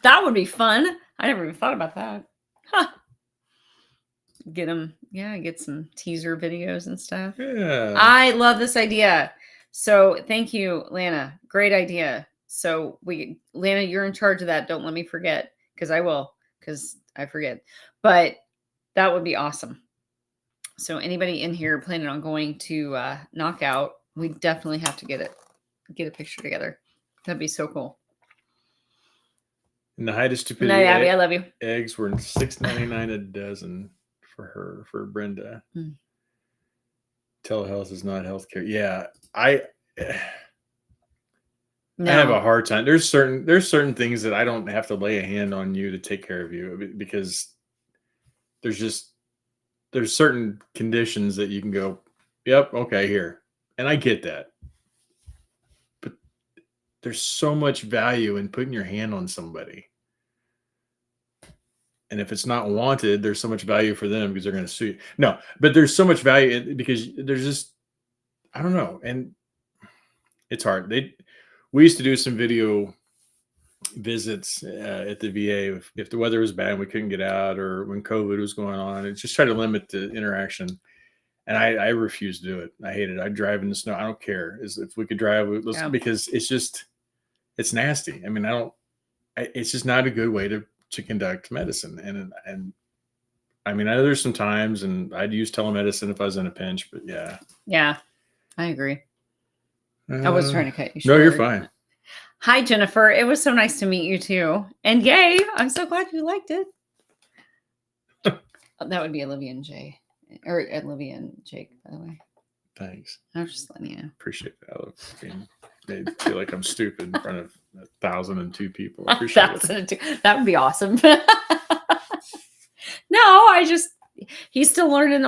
That would be fun. I never even thought about that. Huh. Get some teaser videos and stuff. Yeah. I love this idea. So thank you, Lana. Great idea. So Lana, you're in charge of that. Don't let me forget, because I will, because I forget. But that would be awesome. So anybody in here planning on going to Knockout, we definitely have to get a picture together. That'd be so cool. And the height of stupidity. No, Abby, I love you. Eggs were $6.99 a dozen for Brenda. Telehealth is not healthcare. Yeah, I have a hard time. There's certain things that I don't have to lay a hand on you to take care of you, because there's certain conditions that you can go, yep, okay, here. And I get that. But there's so much value in putting your hand on somebody. And if it's not wanted, there's so much value for them because they're going to sue you. No, but there's so much value because there's just, I don't know. And it's hard. We used to do some video visits at the VA if the weather was bad and we couldn't get out, or when COVID was going on, and just try to limit the interaction. And I refuse to do it. I hate it. I drive in the snow. I don't care. If we could drive, because it's nasty. I mean, it's just not a good way to conduct medicine. And I mean, I know there's some times, and I'd use telemedicine if I was in a pinch, but yeah, I agree. I was trying to cut you short. No, you're fine. Hi, Jennifer. It was so nice to meet you too. And yay, I'm so glad you liked it. That would be Olivia and Jay, or Olivia and Jake, by the way. Thanks. I was just letting you know. Appreciate that. I love being made feel like I'm stupid in front of 1,002 people. I appreciate 1,002. That would be awesome. No, he's still learning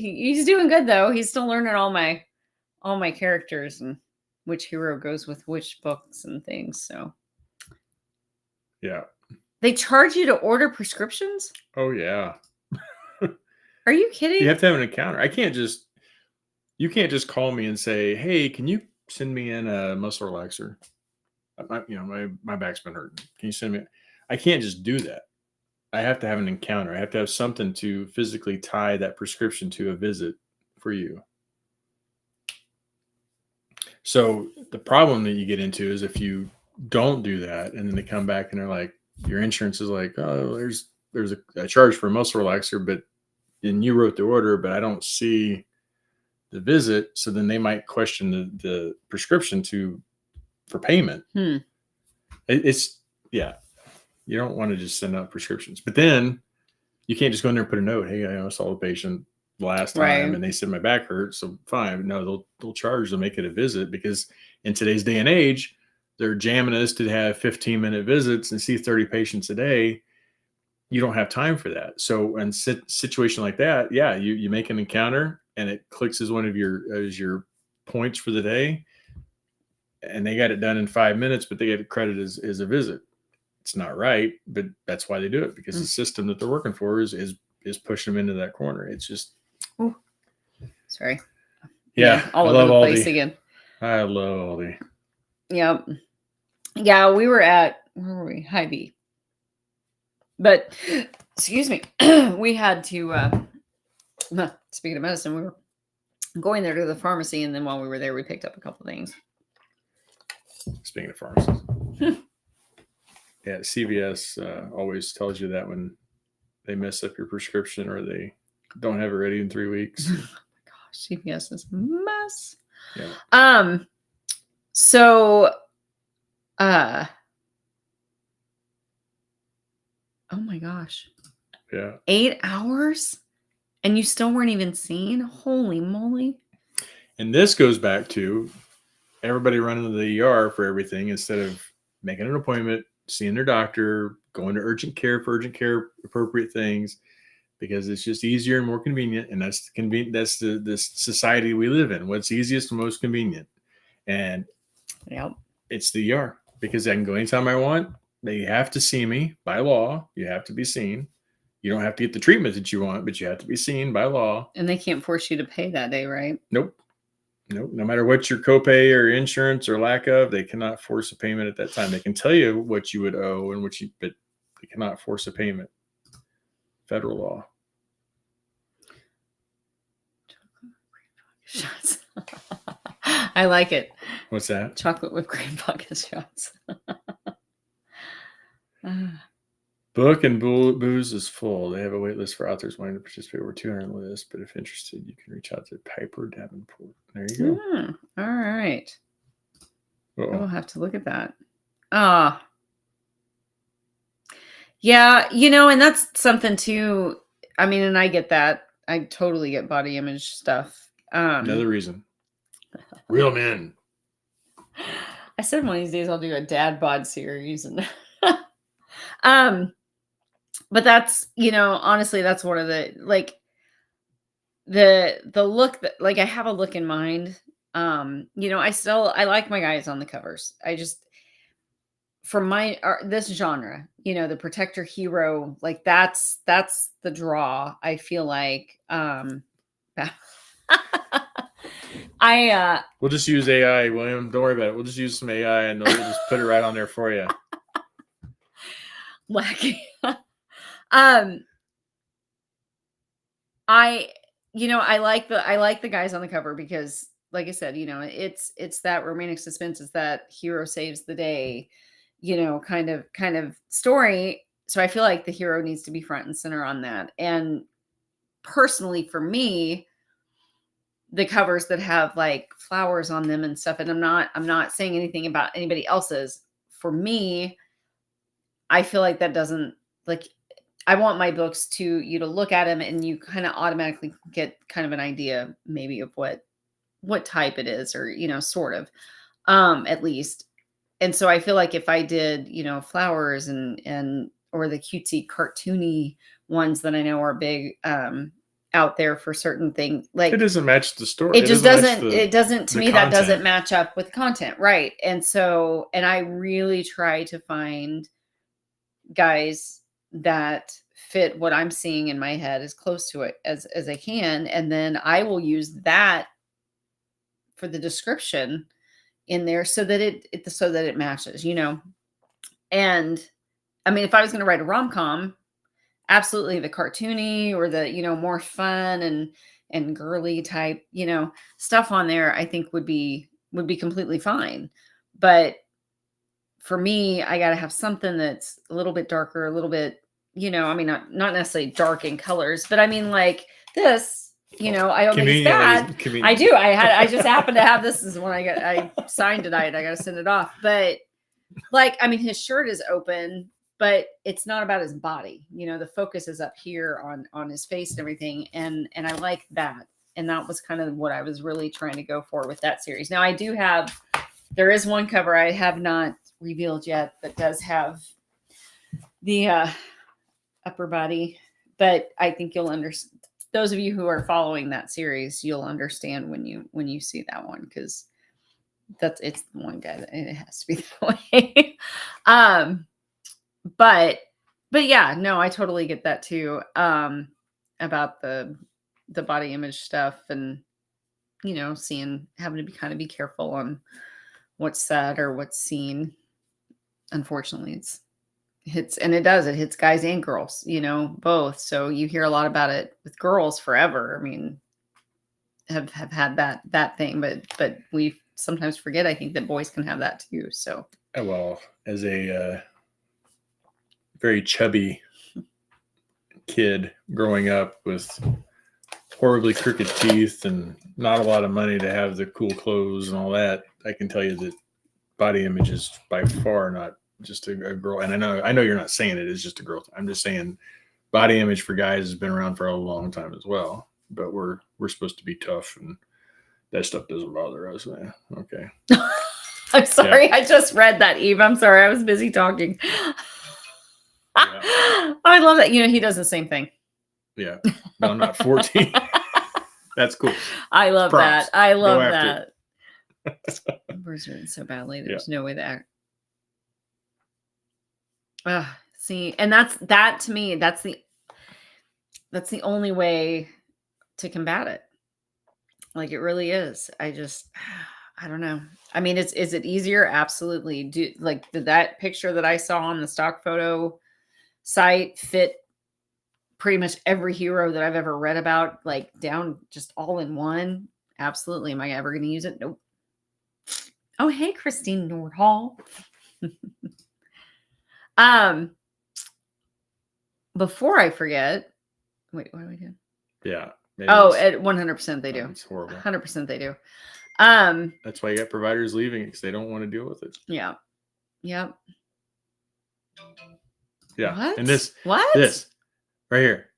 he's doing good though. He's still learning all my characters and which hero goes with which books and things. So yeah. They charge you to order prescriptions? Oh yeah. Are you kidding? You have to have an encounter. You can't just call me and say, hey, can you send me in a muscle relaxer? My back's been hurting. Can you send me? I can't just do that. I have to have an encounter. I have to have something to physically tie that prescription to a visit for you. So the problem that you get into is if you don't do that, and then they come back and they're like, your insurance is like, oh, there's a charge for a muscle relaxer, but then you wrote the order, but I don't see the visit. So then they might question the prescription for payment. It's you don't want to just send out prescriptions, but then you can't just go in there and put a note. Hey, I saw the patient last time and they said my back hurts. So fine. No, they'll charge to make it a visit, because in today's day and age, they're jamming us to have 15-minute visits and see 30 patients a day. You don't have time for that. So in situation like that, yeah, you make an encounter and it clicks as one of your points for the day, and they got it done in 5 minutes, but they get credit as a visit. It's not right, but that's why they do it, because the system that they're working for is pushing them into that corner. It's just, ooh, sorry. Yeah, all I over love the Aldi. place again. I love Aldi. Yep. Yeah, we were at, where were we? Hubby. But excuse me, we had to speaking of medicine, we were going there to the pharmacy, and then while we were there, we picked up a couple things. Speaking of pharmacies. Yeah, CVS always tells you that when they mess up your prescription or they don't have it ready in 3 weeks. Oh my gosh, CVS is a mess. Yeah. So oh my gosh. Yeah. 8 hours and you still weren't even seen? Holy moly. And this goes back to everybody running to the ER for everything instead of making an appointment, seeing their doctor, going to urgent care for urgent care appropriate things, because it's just easier and more convenient. And that's that's the society we live in. What's easiest and most convenient. And yep, it's the ER, because I can go anytime I want. They have to see me by law. You have to be seen. You don't have to get the treatment that you want, but you have to be seen by law. And they can't force you to pay that day, right? Nope. No matter what your copay or insurance or lack of, they cannot force a payment at that time. They can tell you what you would owe and but they cannot force a payment. Federal law. Shots. I like it. What's that? Chocolate whipped cream pocket shots. Book and Booze is full. They have a wait list for authors wanting to participate. Over 200 on the list, but if interested, you can reach out to Piper Davenport. There you go. All right. Uh-oh. I will have to look at that. Yeah, and that's something too. I mean, and I get that. I totally get body image stuff. Another reason. Real men. I said one of these days I'll do a dad bod series, and but that's, honestly, that's one of the, like, the look that, like, I have a look in mind. I like my guys on the covers. I just, for this genre, the protector hero, like that's the draw. I feel like, we'll just use AI, William. Don't worry about it. We'll just use some AI and they'll just put it right on there for you. Wacky. I like the guys on the cover because, like I said, it's that romantic suspense. It's that hero saves the day, kind of story. So I feel like the hero needs to be front and center on that. And personally, for me, the covers that have like flowers on them and stuff, and I'm not saying anything about anybody else's. For me, I feel like that doesn't, like, I want my books to look at them and you kind of automatically get kind of an idea maybe of what type it is, or, sort of, at least. And so I feel like if I did, flowers and or the cutesy cartoony ones that I know are big, out there for certain things, like, it doesn't match the story. It just doesn't, to me, that doesn't match up with content. Right. And so, and I really try to find guys that fit what I'm seeing in my head as close to it as I can. And then I will use that for the description in there so that it matches, And I mean, if I was going to write a rom-com, absolutely the cartoony or the, more fun and girly type, stuff on there, I think would be completely fine. But for me, I got to have something that's a little bit darker, a little bit, I mean, not necessarily dark in colors, but I mean, like this, I don't think it's bad. I do. I just happened to have this is when I signed tonight. I got to send it off. But, like, I mean, his shirt is open, but it's not about his body. The focus is up here on his face and everything. And I like that. And that was kind of what I was really trying to go for with that series. Now I do have There is one cover I have not revealed yet that does have the upper body, but I think you'll understand. Those of you who are following that series, you'll understand when you see that one, because it's the one guy that it has to be that way. But yeah, no, I totally get that too. About the body image stuff, and having to be careful on what's said or what's seen. Unfortunately, it hits guys and girls, both. So you hear a lot about it with girls forever. I mean, have had that thing, but we sometimes forget, I think, that boys can have that too. So, well, as a very chubby kid growing up with horribly crooked teeth and not a lot of money to have the cool clothes and all that, I can tell you that body image is by far not just a girl. And I know you're not saying it is just a girl. I'm just saying body image for guys has been around for a long time as well. But we're supposed to be tough, and that stuff doesn't bother us, man. Okay. I'm sorry. Yeah. I just read that, Eve. I'm sorry. I was busy talking. Yeah. I love that. He does the same thing. Yeah. No, I'm not 14. That's cool. I love Props. That. I love that. Numbers written so badly. There's no way that. See, and that to me, that's the only way to combat it. Like, it really is. I don't know. I mean, is it easier? Absolutely. Did that picture that I saw on the stock photo site fit pretty much every hero that I've ever read about, like down just all in one? Absolutely. Am I ever going to use it? Nope. Oh, hey, Christine Nordhall. Before I forget, wait, what do we do? Yeah. At 100% they do. It's horrible. 100% they do. That's why you got providers leaving, because they don't want to deal with it. Yeah. Yep. Yeah. What? And this right here.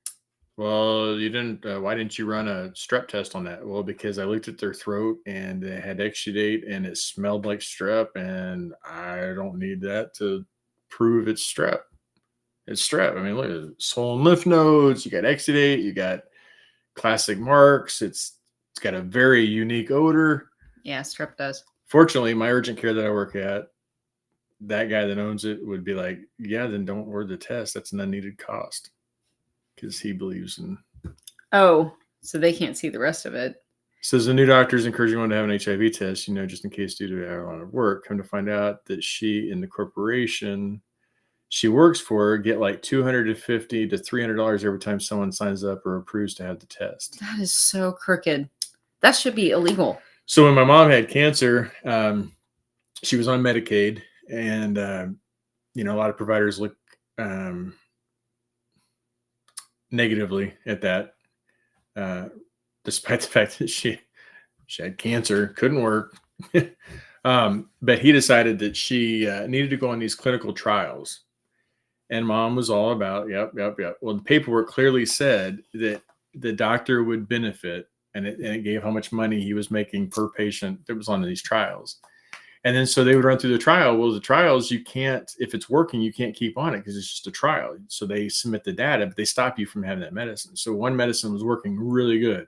Well, you didn't. Why didn't you run a strep test on that? Well, because I looked at their throat and it had exudate and it smelled like strep, and I don't need that to prove it's strep. It's strep. I mean, look at it. Swollen lymph nodes. You got exudate. You got classic marks. It's got a very unique odor. Yeah, strep does. Fortunately, my urgent care that I work at, that guy that owns it would be like, yeah, then don't order the test. That's an unneeded cost. Because he believes in. Oh, so they can't see the rest of it. Says the new doctor is encouraging one to have an HIV test, just in case due to a lot of work. Come to find out that she and the corporation she works for get like $250 to $300 every time someone signs up or approves to have the test. That is so crooked. That should be illegal. So when my mom had cancer, she was on Medicaid, and a lot of providers look negatively at that, despite the fact that she had cancer, couldn't work. But he decided that she needed to go on these clinical trials. And mom was all about, yep. Well, the paperwork clearly said that the doctor would benefit, and it gave how much money he was making per patient that was on these trials. And then so they would run through the trial. Well, the trials, you can't, if it's working, you can't keep on it because it's just a trial. So they submit the data, but they stop you from having that medicine. So one medicine was working really good,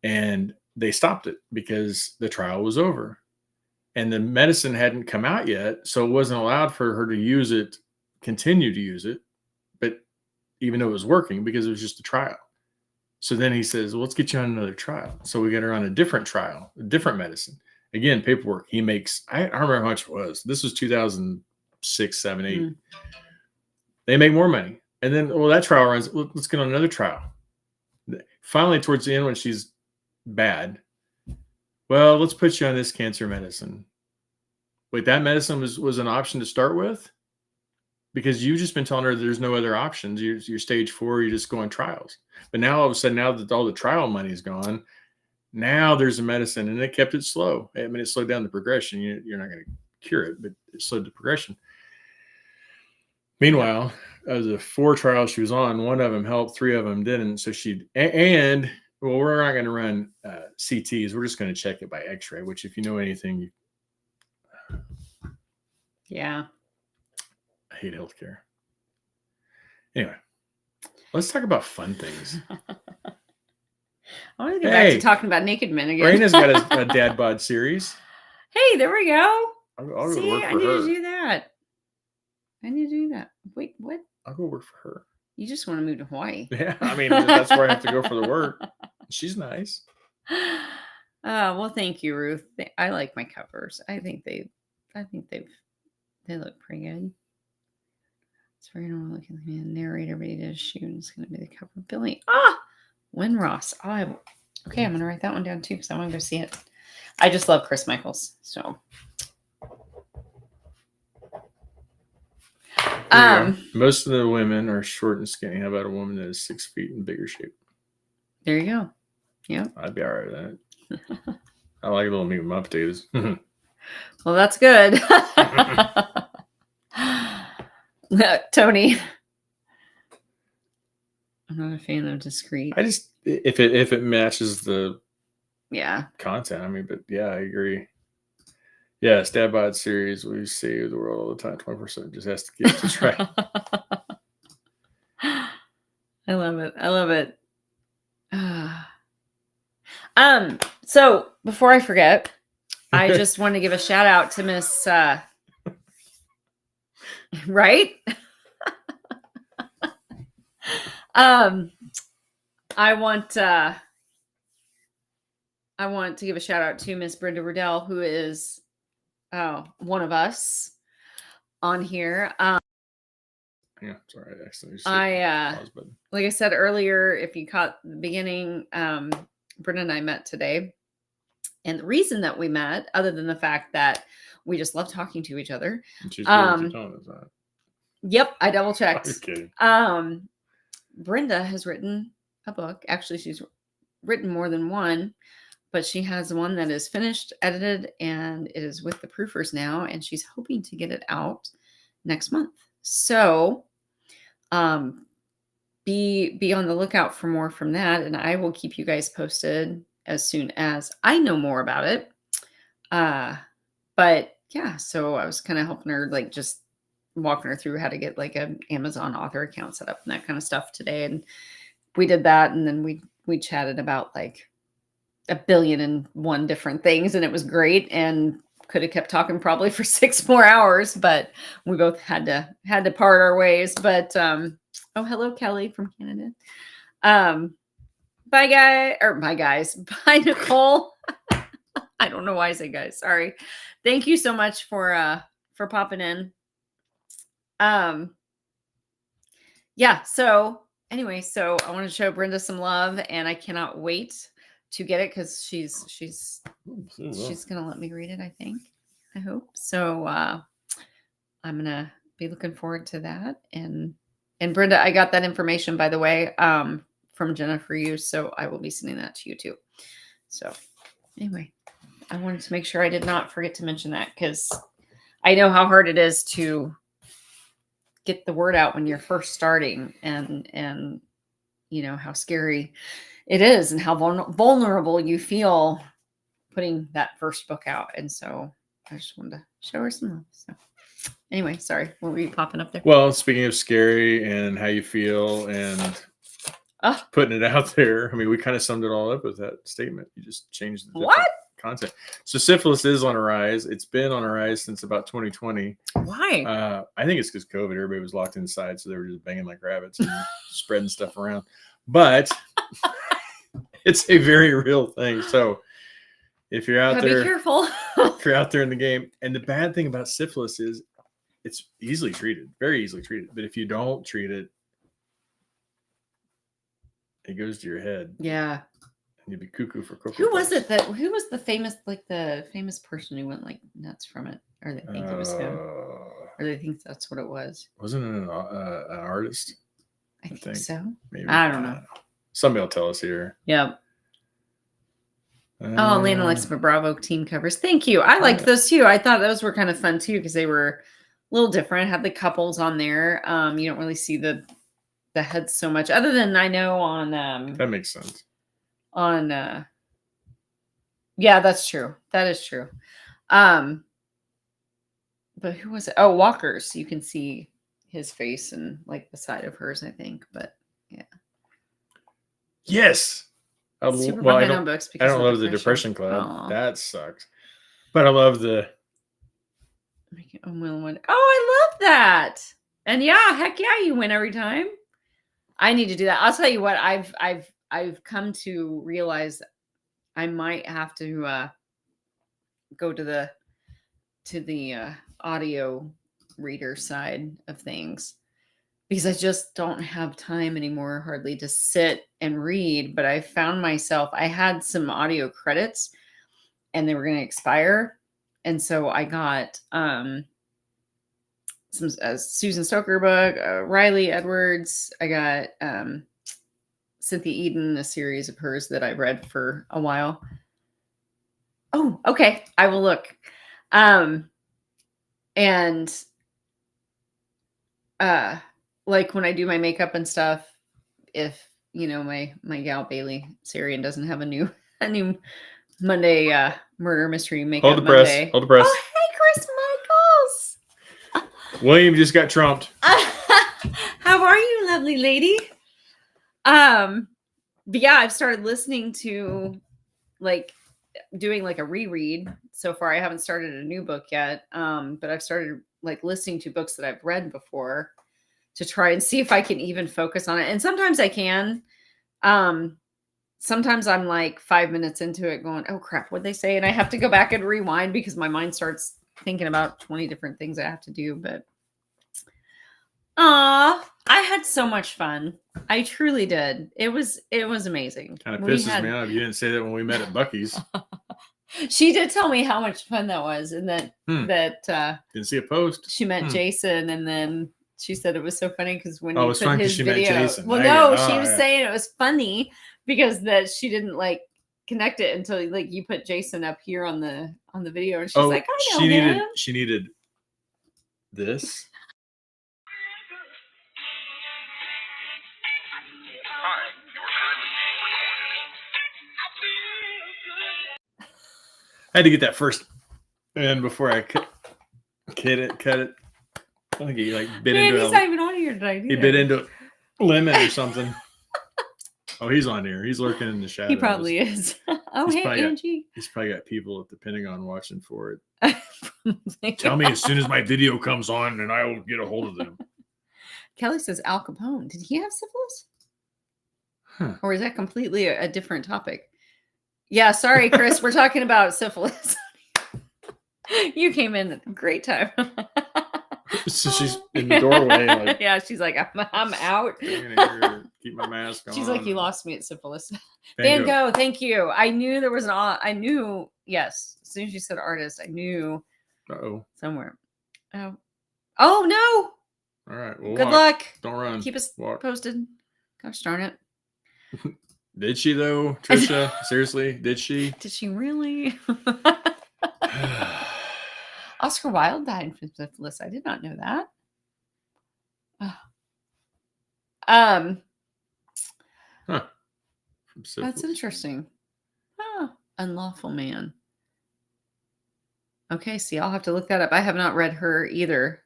and they stopped it because the trial was over. And the medicine hadn't come out yet, so it wasn't allowed for her to continue to use it, but even though it was working, because it was just a trial. So then he says, well, let's get you on another trial. So we got her on a different trial, a different medicine. Again, paperwork. He makes, I don't remember how much it was. This was 2006, 7, 8. Mm. They make more money. And then, well, that trial runs, let's get on another trial. Finally, towards the end, when she's bad, well, let's put you on this cancer medicine. Wait, that medicine was an option to start with? Because you've just been telling her there's no other options. You're stage 4, you're just going trials. But now all of a sudden, now that all the trial money is gone, now there's a medicine, and it kept it slow. I mean, it slowed down the progression. You're not going to cure it, but it slowed the progression. Meanwhile, of the 4 trials she was on, 1 of them helped, 3 of them didn't. So we're not going to run CTs. We're just going to check it by X-ray, which if you know anything, Yeah. I hate healthcare. Anyway, let's talk about fun things. I want to get back Hey, to talking about naked men again. Raina's got a dad bod series. Hey, there we go. I'll go to See, work I for need her. to do that. I need to do that. Wait, what? I'll go work for her. You just want to move to Hawaii? Yeah, I mean that's where I have to go for the work. She's nice. Well, thank you, Ruth. I like my covers. I think they look pretty good. It's very normal looking at me. Narrator ready to shoot. It's going to be the cover. Billy. Win Ross. Okay, I'm going to write that one down too because I want to go see it. I just love Chris Michaels. So, most of the women are short and skinny. How about a woman that is 6 feet in bigger shape? There you go. Yeah, I'd be all right with that. I like a little meat with my potatoes. Well, that's good. Tony. I'm not a fan of discreet. I just if it matches the Yeah content. I mean, but yeah, I agree. Yeah, Stab Bod series. We save the world all the time. 24/7 just has to get just right. I love it. I love it. So before I forget, I just want to give a shout out to Miss right? I want to give a shout out to Miss Brenda Riddell, who is one of us on here. Yeah, sorry, I accidentally pause button. Like I said earlier, if you caught the beginning, Brenda and I met today. And the reason that we met, other than the fact that we just love talking to each other. And she's good with your tone, Yep, I double checked. I'm kidding. Brenda has written a book. Actually, she's written more than one, but she has one that is finished, edited, and it is with the proofers now, and she's hoping to get it out next month. So be on the lookout for more from that, and I will keep you guys posted as soon as I know more about it. But yeah, so I was kind of helping her, like just walking her through how to get like an Amazon author account set up and that kind of stuff today. And we did that, and then we chatted about like 1,000,000,001 different things, and it was great, and could have kept talking probably for 6 more hours, but we both had to part our ways. But oh, hello, Kelly from Canada. Bye, guys. Bye, Nicole. I don't know why I say guys. Sorry. Thank you so much for popping in. Yeah. So anyway, so I want to show Brenda some love, and I cannot wait to get it because she's gonna let me read it. I think. I hope so. I'm gonna be looking forward to that. And Brenda, I got that information, by the way, from Jennifer Hughes, so I will be sending that to you too. So anyway, I wanted to make sure I did not forget to mention that because I know how hard it is to get the word out when you're first starting, and you know how scary it is and how vulnerable you feel putting that first book out. And so I just wanted to show her some love. So anyway, sorry, what were you popping up there? Well, speaking of scary and how you feel and putting it out there, I mean, we kind of summed it all up with that statement. You just changed the content. So syphilis is on a rise. It's been on a rise since about 2020. Why? I think it's because COVID. Everybody was locked inside, so they were just banging like rabbits and spreading stuff around. But it's a very real thing. So if you're out there, be careful. if you're out there in the game, and the bad thing about syphilis is it's easily treated, very easily treated. But if you don't treat it, it goes to your head. Yeah. And you'd be cuckoo for Cocoa Who was Puffs. it who was the famous person who went like nuts from it? Or they think it was him? Or they think that's what it was? Wasn't it an artist? I think so. Maybe. I don't know. Somebody will tell us here. Yep. Oh, Lana likes my Bravo team covers. Thank you. I liked those too. I thought those were kind of fun too because they were a little different. Had the couples on there. You don't really see the heads so much, other than I know on that makes sense. On yeah, that's true. That is true. but who was it? Oh, Walker's. You can see his face and like the side of hers, I think. But yeah, Yes. super Well, behind on books I because don't of love the Depression Club. Aw. That sucks. But I love the. Oh, I love that. And yeah, heck yeah, you win every time. I need to do that. I'll tell you what, I've come to realize I might have to go to the audio reader side of things because I just don't have time anymore hardly to sit and read. But I found myself, I had some audio credits and they were going to expire. And so I got some Susan Stoker book, Riley Edwards. I got Cynthia Eden, a series of hers that I read for a while. Oh, okay. I will look. And like when I do my makeup and stuff, if my gal Bailey Sarian doesn't have a new Monday murder mystery makeup Hold the press. Monday. Hold the press. Oh, hey, Chris Michaels. William just got trumped. How are you, lovely lady? But yeah, I've started listening to like doing like a reread. So far, I haven't started a new book yet. But I've started like listening to books that I've read before to try and see if I can even focus on it. And sometimes I can. Sometimes I'm like 5 minutes into it going, oh crap, what'd they say? And I have to go back and rewind because my mind starts thinking about 20 different things I have to do. But I had so much fun. I truly did. It was amazing. Kind of pisses me off. You didn't say that when we met at Bucky's. She did tell me how much fun that was, and that didn't see a post. She met Jason, and then she said it was so funny because when it you was put fun his she video, met Jason. well, she was saying it was funny because that she didn't like connect it until like you put Jason up here on the video, and she's like, I know him. She needed this. I had to get that first in before I cut it. I think he like bit into it. He's not even on here tonight. He bit into lemon or something. Oh, he's on here. He's lurking in the shadows. He probably is. Oh, hey, Angie. He's probably got people at the Pentagon watching for it. Tell me as soon as my video comes on and I will get a hold of them. Kelly says Al Capone. Did he have syphilis? Huh. Or is that completely a different topic? Yeah, sorry, Chris. We're talking about syphilis. You came in at a great time. So she's in the doorway. Like, yeah, she's like, I'm out. Keep my mask on. She's like, you lost me at syphilis. Van Gogh, thank you. I knew there was yes. As soon as you said artist, I knew. Somewhere. Oh no. All right. Well, good luck. Don't run. Keep us posted. Gosh darn it. Did she though, Trisha? Seriously, did she? Did she really? Oscar Wilde died from syphilis. I did not know that. Huh. That's interesting. Unlawful man. Okay, see, I'll have to look that up. I have not read her either.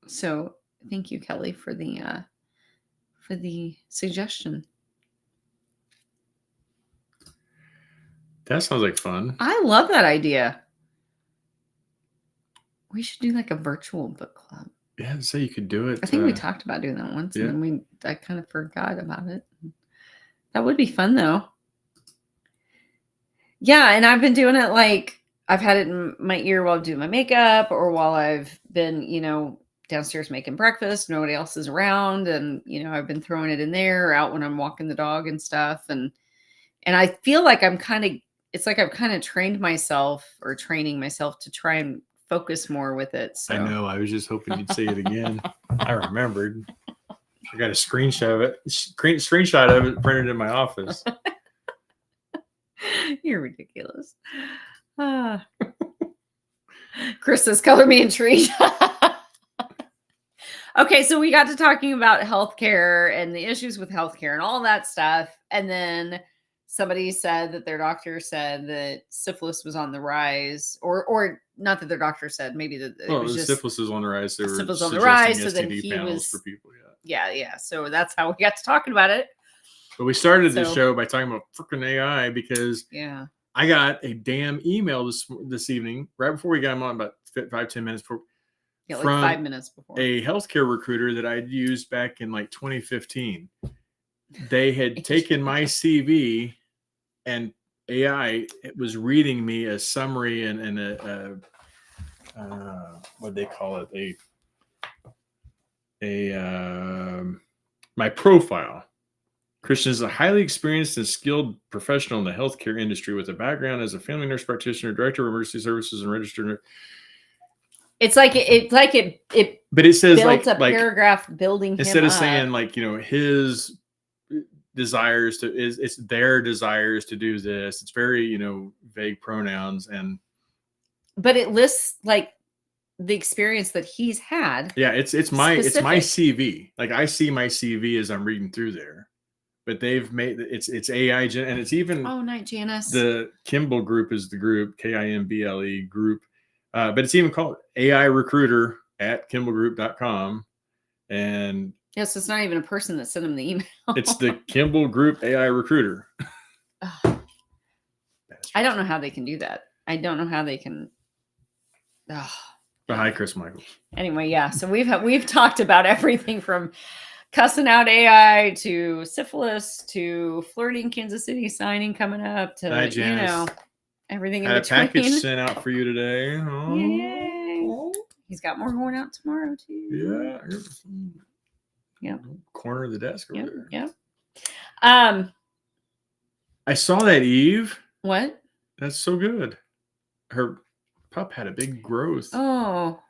So thank you, Kelly, for the suggestion. That sounds like fun. I love that idea. We should do like a virtual book club. Yeah, so you could do it. I think we talked about doing that once, and then I kind of forgot about it. That would be fun, though. Yeah, and I've been doing it like I've had it in my ear while I'm doing my makeup, or while I've been, downstairs making breakfast. Nobody else is around, and I've been throwing it in there, or out when I'm walking the dog and stuff. And I feel like I've kind of training myself to try and focus more with it. So. I know. I was just hoping you'd say it again. I remembered. I got a screenshot of it printed in my office. You're ridiculous. Chris says, color me intrigued. Okay, so we got to talking about healthcare and the issues with healthcare and all that stuff. And then somebody said that their doctor said that syphilis was on the rise, or not that their doctor said, maybe that it Well, was the just syphilis is on the rise. They were syphilis on the suggesting rise. So then STD he panels was, for people. Yeah. yeah. So that's how we got to talking about it. But we started the So- show by talking about freaking AI because Yeah. I got a damn email this evening, right before we got him on, about 5-10 minutes before, Yeah, like from 5 minutes before. a healthcare recruiter that I'd used back in like 2015. They had taken my CV and AI, it was reading me a summary and what they call it, my profile. Christian is a highly experienced and skilled professional in the healthcare industry with a background as a family nurse practitioner, director of emergency services, and registered nurse. It's like it But it says built like a paragraph building him instead of up. saying like, you know, his desires to it's their desires to do this. It's very, you know, vague pronouns, and but it lists like the experience that he's had. yeah, it's my Specific. CV. Like I see my CV as I'm reading through there. But they've made it's AI and it's even Night Janice. The Kimball Group is the group, KIMBLE group. But it's even called AI Recruiter at kimballgroup.com. And yes, it's not even a person that sent him the email. it's the Kimball Group AI Recruiter. I don't know how they can do that. I don't know how they can. Hi, Chris Michaels. Anyway, yeah. So we've talked about everything from cussing out AI to syphilis to flirting Kansas City signing coming up to Hi, Janice. everything in Had between. a package sent out for you today. Oh. Yay. He's got more going out tomorrow too. Yeah. Yep. Corner of the desk over there. Yep. I saw that, Eve. What? That's so good. Her pup had a big growth. Oh.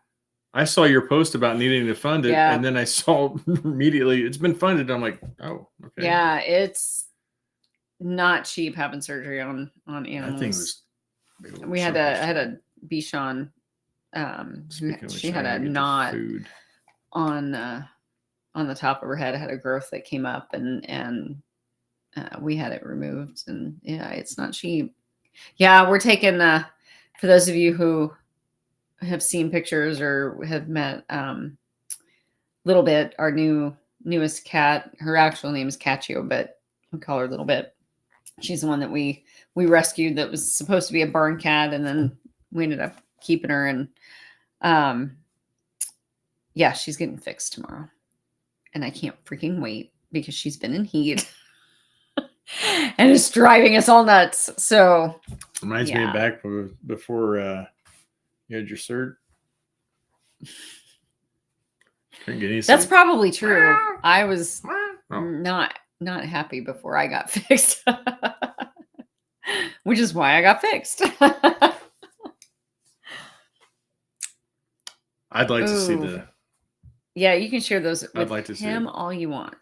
I saw your post about needing to fund it, Yeah. and then I saw immediately it's been funded. I'm like, oh, okay. Yeah, it's not cheap having surgery on animals. That thing was. I had a Bichon. She had a knot on the top of her head. It had a growth that came up, and we had it removed. And yeah, it's not cheap. Yeah, we're taking for those of you who have seen pictures or have met Little Bit, our newest cat. Her actual name is Catio, but we call her Little Bit. She's the one that we rescued that was supposed to be a barn cat, and then we ended up keeping her. And yeah, she's getting fixed tomorrow, and I can't freaking wait because she's been in heat and it's driving us all nuts. So reminds me of back before you had your cert. Couldn't get any that's sleep. probably true. I was not happy before I got fixed, which is why I got fixed. I'd like to see the. Yeah, you can share those with like to see him it. all you want.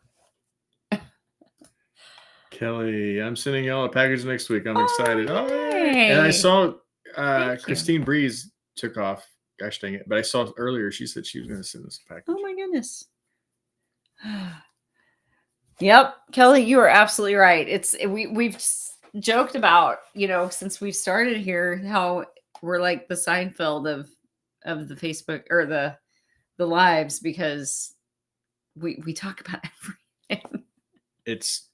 Kelly, I'm sending y'all a package next week. I'm excited. Oh, yay. and I saw Thank you. Christine Breeze took off. Gosh dang it! But I saw earlier she said she was going to send us a package. Oh my goodness. Yep, Kelly, you are absolutely right. We've joked about, since we've started here, how we're like the Seinfeld of the Facebook or the lives, because we talk about everything. It's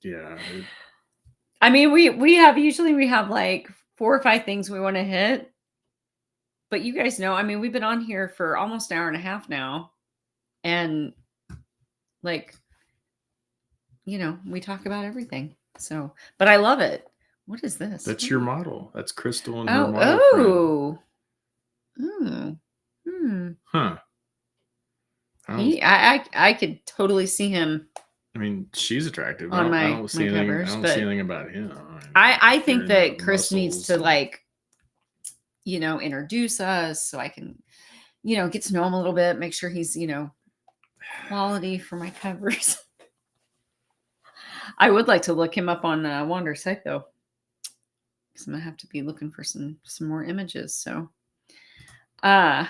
I mean, we have like 4 or 5 things we want to hit. But you guys know, I mean, we've been on here for almost an hour and a half now. And like, we talk about everything. So, but I love it. What is this? That's your model. That's Crystal and her model. Huh. I could totally see him. I mean, she's attractive. On I don't see anything. covers, I don't see anything about him. I think that Chris needs to introduce us so I can, get to know him a little bit, make sure he's, quality for my covers. I would like to look him up on Wander's site though, because I'm gonna have to be looking for some more images. So, what?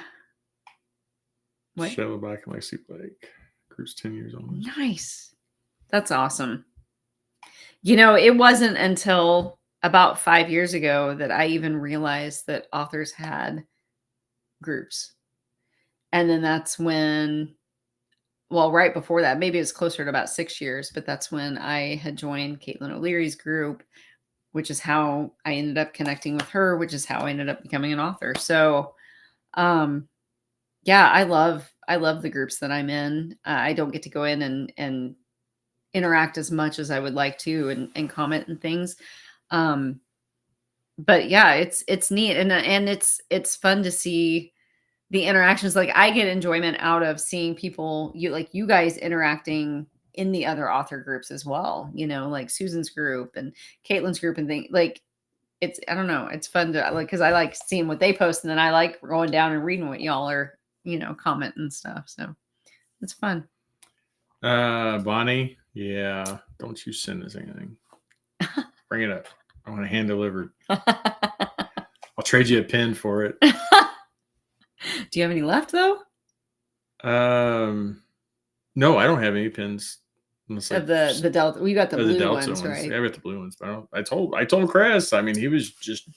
Shallow Black and Lexi Blake. Group's 10 years old. Nice. That's awesome. It wasn't until about 5 years ago that I even realized that authors had groups. And then that's when, well, right before that, maybe it was closer to about 6 years, but that's when I had joined Caitlin O'Leary's group, which is how I ended up connecting with her, which is how I ended up becoming an author. So, yeah, I love the groups that I'm in. I don't get to go in and interact as much as I would like to and comment and things. But yeah, it's neat and it's fun to see the interactions. Like I get enjoyment out of seeing people you guys interacting in the other author groups as well, like Susan's group and Caitlin's group and things like I don't know. It's fun to because I like seeing what they post and then I like going down and reading what y'all are, commenting and stuff. So it's fun. Bonnie, yeah, don't you send us anything. Bring it up. I want to hand delivered. I'll trade you a pen for it. Do you have any left though? No, I don't have any pins. Of the Delta, we got the blue ones, right? Yeah, I got the blue ones. But I told Chris. I mean, he was just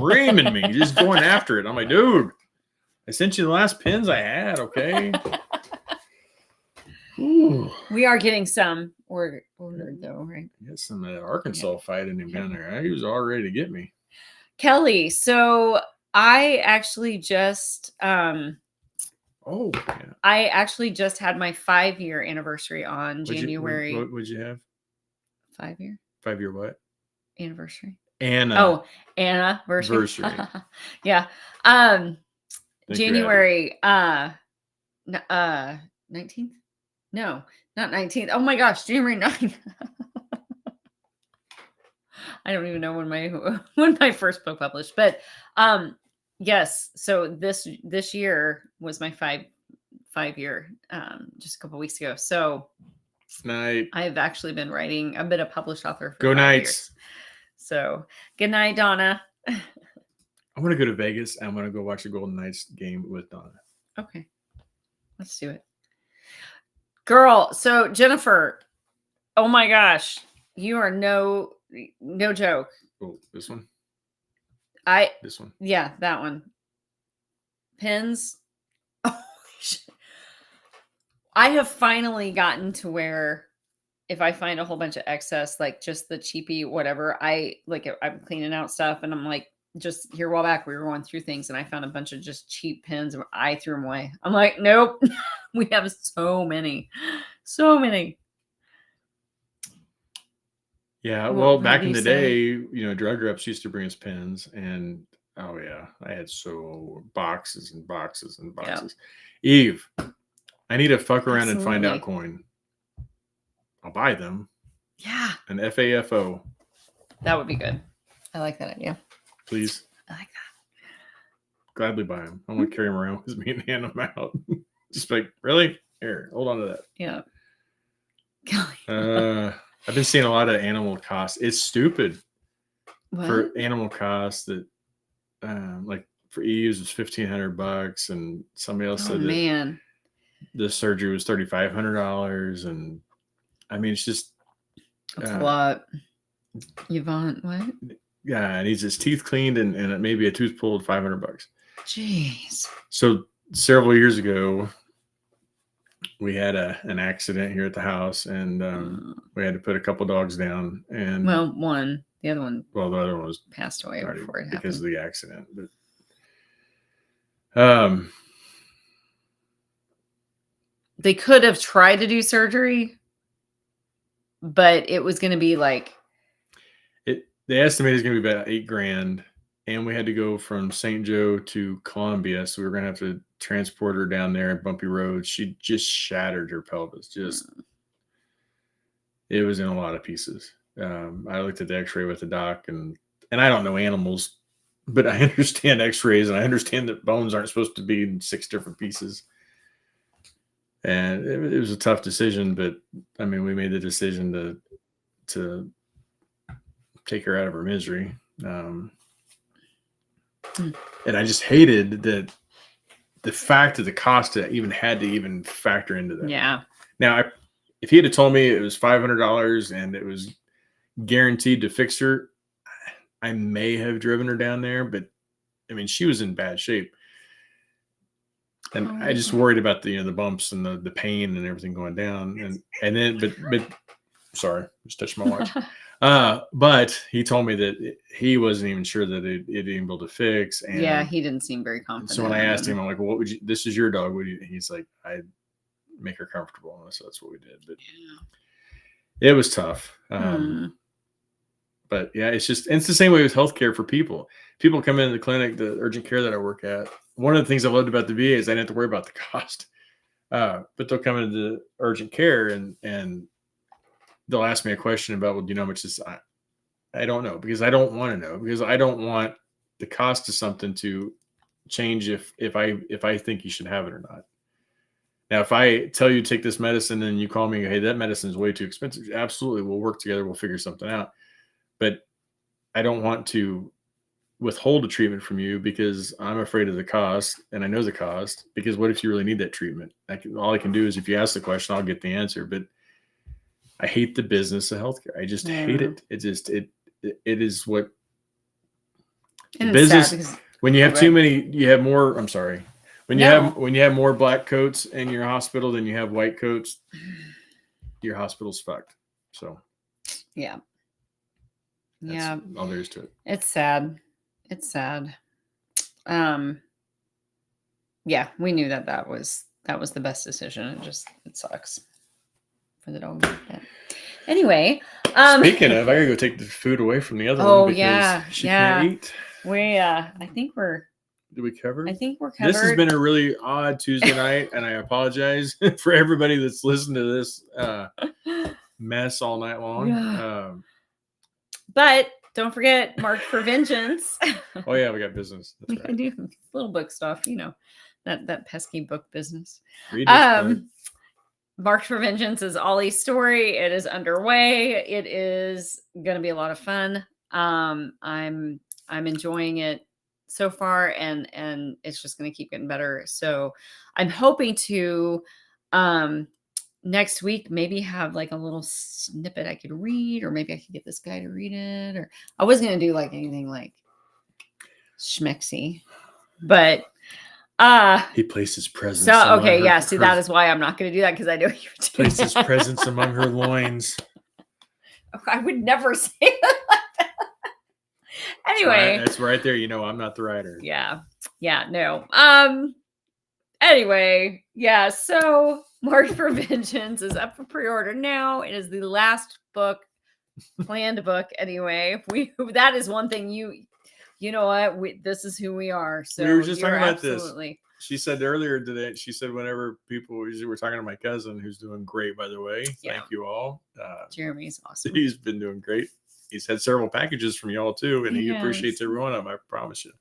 reaming me, just going after it. I'm like, dude, I sent you the last pins I had. Okay. Ooh. We are getting some ordered though, right? Got some Arkansas fight in him down there. He was all ready to get me. Kelly, so I actually just I actually just had my 5-year anniversary on January. What would you have? 5-year? 5-year what? Anniversary. Anniversary. Yeah. January 19th? No, not 19th. Oh my gosh, January 9th. I don't even know when my first book published, but yes. So this year was my 5-year, just a couple weeks ago. So night. I've actually been writing. I've been a published author for Go 5 Knights. years. So good night, Donna. I'm gonna go to Vegas. I'm gonna go watch the Golden Knights game with Donna. Okay, let's do it, girl. So Jennifer, oh my gosh, you are no joke. Oh, this one. This one. Yeah, that one. Pins. Oh, I have finally gotten to where if I find a whole bunch of excess, like just the cheapy whatever, I'm cleaning out stuff and I'm like, just here a while back, we were going through things and I found a bunch of just cheap pins and I threw them away. I'm like, nope, we have so many. Yeah, well, back in the day, drug reps used to bring us pins, and oh yeah, I had boxes and boxes and boxes. Yep. Eve, I need to fuck around and find out coin. I'll buy them. Yeah. An FAFO. That would be good. I like that idea. Please. I like that. Gladly buy them. I want to carry them around with me and hand them out. Just like, really? Here, hold on to that. Yeah. I've been seeing a lot of animal costs. It's stupid. What? For animal costs that, like for Eve's was $1,500, and somebody else said that the surgery was $3,500, and I mean it's just that's a lot. Yvonne, what? Yeah, it needs his teeth cleaned and maybe a tooth pulled, $500. Jeez. So several years ago, we had an accident here at the house, and we had to put a couple dogs down. And one, the other one. Well, the other one was passed away before it happened because of the accident. But they could have tried to do surgery, but it was going to be like they estimated it's going to be about $8,000, and we had to go from St. Joe to Columbia, so we were going to have to transport her down there at bumpy roads. She just shattered her pelvis. It was in a lot of pieces. I looked at the X-ray with the doc, and I don't know animals, but I understand X-rays, and I understand that bones aren't supposed to be in 6 different pieces. And it was a tough decision, but I mean, we made the decision to take her out of her misery. And I just hated that the fact that the cost even had to even factor into that. Yeah. Now, if he had told me it was $500 and it was guaranteed to fix her, I may have driven her down there, but I mean, she was in bad shape. And I just worried about the the bumps and the pain and everything going down. And then but sorry, just touched my watch. But he told me that he wasn't even sure that it'd be able to fix. And yeah, he didn't seem very confident. so when I asked him, I'm like, well, what would you? This is your dog. What do you? He's like, I make her comfortable. And so that's what we did. But it was tough. But yeah, it's the same way with healthcare for people. People come into the clinic, the urgent care that I work at. One of the things I loved about the VA is I didn't have to worry about the cost. But they'll come into the urgent care and they'll ask me a question about, well, do you know how much this? I don't know, because I don't want to know, because I don't want the cost of something to change if I think you should have it or not. Now, if I tell you to take this medicine and you call me, hey, that medicine is way too expensive, absolutely, we'll work together, we'll figure something out. But I don't want to withhold a treatment from you because I'm afraid of the cost, and I know the cost, because what if you really need that treatment? All I can do is, if you ask the question, I'll get the answer. But I hate the business of healthcare. I just hate it. It is what And business. When you have too many, you have more. I'm sorry. When you have more black coats in your hospital than you have white coats, your hospital's fucked. So yeah. That's all there is to it. It's sad. It's sad. Yeah, we knew that was the best decision. It sucks for the dog. But anyway, speaking of, I gotta go take the food away from the other one because she can't eat. I think Did we cover? I think we're covered. This has been a really odd Tuesday night, and I apologize for everybody that's listened to this mess all night long. Yeah. But don't forget, Marked for Vengeance. Oh yeah, we got business. That's right. I do little book stuff, that pesky book business. Marked for Vengeance is Ollie's story. It is underway. It is going to be a lot of fun. I'm enjoying it so far, and it's just going to keep getting better. So I'm hoping to next week maybe have like a little snippet I could read, or maybe I could get this guy to read it, or I wasn't going to do like anything like schmexy, but he placed his presence. So okay, yeah. See, that is why I'm not going to do that, because I know you're placed his presence among her loins. I would never say that like that. Anyway, that's right there. I'm not the writer. Yeah, no. Anyway, yeah. So Marked for Vengeance is up for pre-order now. It is the last book, planned book. Anyway, that is one thing you know what? This is who we are. So we were just talking about this. She said earlier today, she said whenever people, we're talking to my cousin, who's doing great, by the way. Yeah. Thank you all. Jeremy's awesome. He's been doing great. He's had several packages from y'all too, and he appreciates every one of them, I promise you.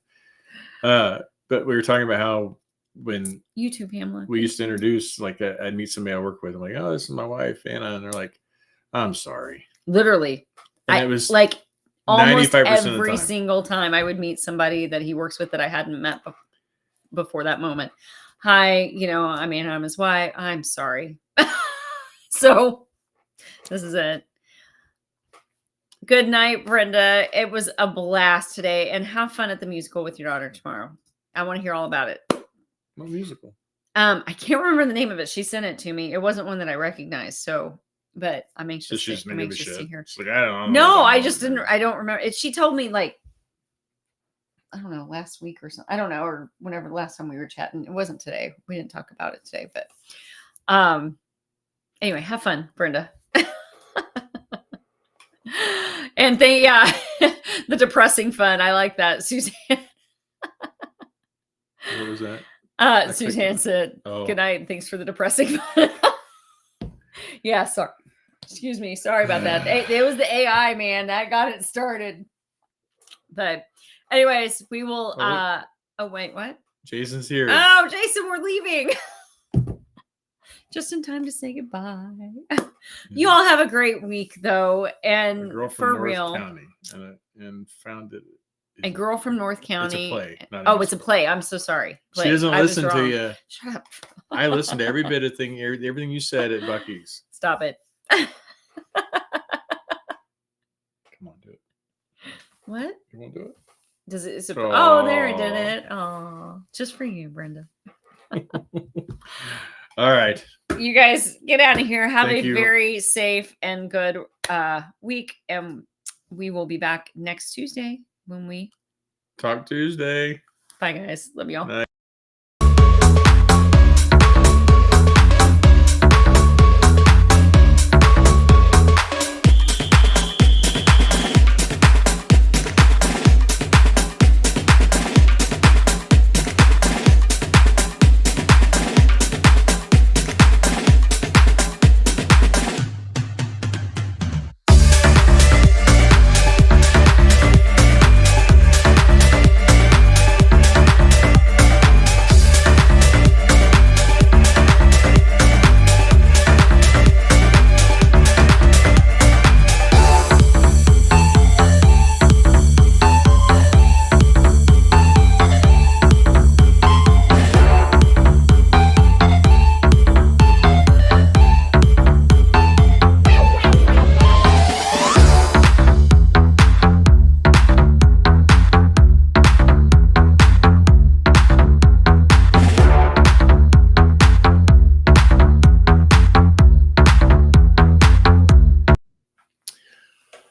But we were talking about how when YouTube Hamlet, we used to introduce, like I'd meet somebody I work with. I'm like, oh, this is my wife, Anna. And they're like, I'm sorry. Literally. And it was like almost every single time I would meet somebody that he works with that I hadn't met before that moment. Hi, I'm his wife. I'm sorry. So this is it. Good night, Brenda. It was a blast today, and have fun at the musical with your daughter tomorrow. I want to hear all about it. What musical? I can't remember the name of it. She sent it to me. It wasn't one that I recognized. So, but I'm anxious to hear. Like, I don't know. No, I just didn't. I don't remember it. She told me like, I don't know, last week or something. I don't know, or whenever the last time we were chatting. It wasn't today. We didn't talk about it today, but anyway, have fun, Brenda. And the depressing fun. I like that, Suzanne. What was that? Suzanne said, good night and thanks for the depressing fun. Yeah, sorry. Excuse me. Sorry about that. It was the AI, man. That got it started. But anyways, we will wait, what? Jason's here. Oh, Jason, we're leaving. Just in time to say goodbye. You all have a great week, though, and for real. County, and found it. A girl from North County. It's a play. It's a play. I'm so sorry. Play. She doesn't listen to you. Shut up. I listened to every bit of everything you said at Buc-ee's. Stop it. Come on, do it. What? You won't do it? Does it? There, it did it. Oh, just for you, Brenda. All right. You guys get out of here. Have Thank a you. very safe and good week. And we will be back next Tuesday when we Talk Tuesday. Bye, guys. Love y'all. Night.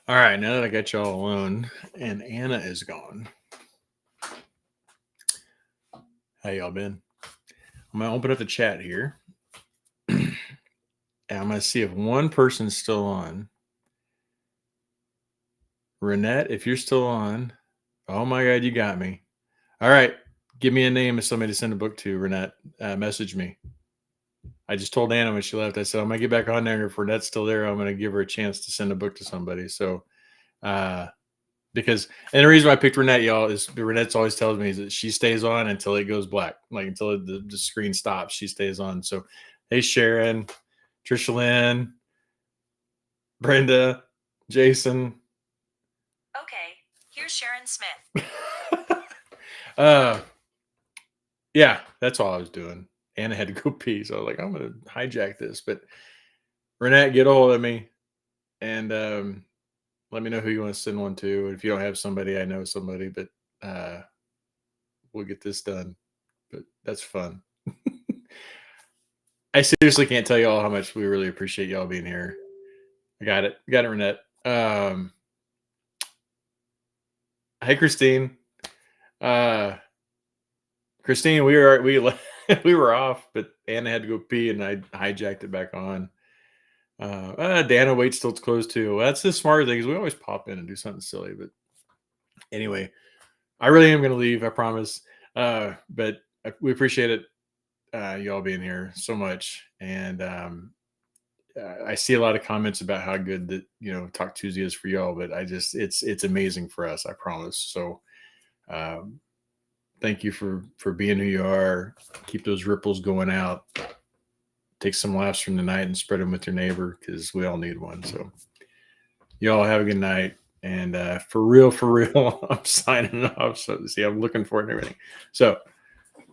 All right, now that I got y'all alone and Anna is gone, how y'all been? I'm gonna open up the chat here, and I'm gonna see if one person's still on. Renette, if you're still on, oh my God, you got me. All right, give me a name of somebody to send a book to. Renette, message me. I just told Anna when she left, I said, I'm gonna get back on there, and if Renette's still there, I'm gonna give her a chance to send a book to somebody. So because, and the reason why I picked Renette, y'all, is Renette's always tells me is that she stays on until it goes black, like until the screen stops, she stays on. So, hey, Sharon, Trisha Lynn, Brenda, Jason. Okay, here's Sharon Smith. Yeah, that's all I was doing. Anna had to go pee, so I was like, I'm gonna hijack this. But Renette, get a hold of me, and let me know who you want to send one to. If you don't have somebody, I know somebody, but we'll get this done. But that's fun. I seriously can't tell y'all how much we really appreciate y'all being here. I got it, Renette. Hey, Christine. Christine, we were off, but Anna had to go pee, and I hijacked it back on. Dana waits till it's closed too. Well, that's the smart thing, is we always pop in and do something silly. But anyway, I really am going to leave, I promise. But we appreciate it, y'all being here so much. And I see a lot of comments about how good that Talk Tuesday is for y'all, but it's amazing for us, I promise. So thank you for being who you are. Keep those ripples going out. Take some laughs from the night and spread them with your neighbor, because we all need one. So y'all have a good night. And for real, I'm signing off. So see, I'm looking for it and everything. So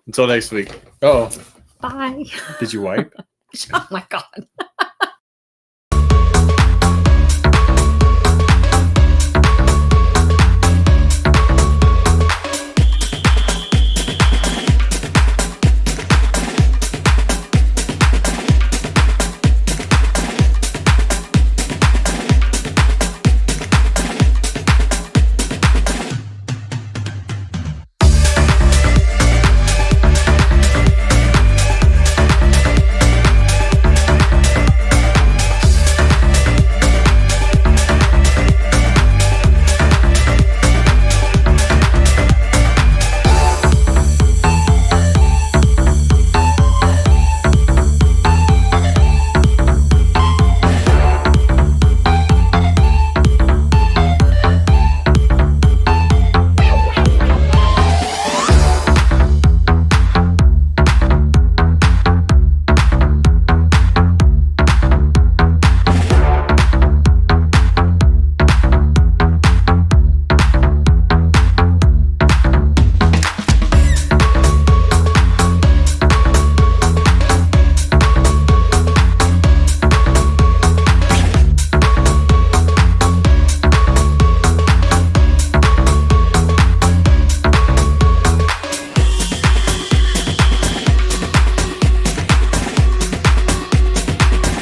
until next week. Oh, Bye. did you wipe? Oh my God.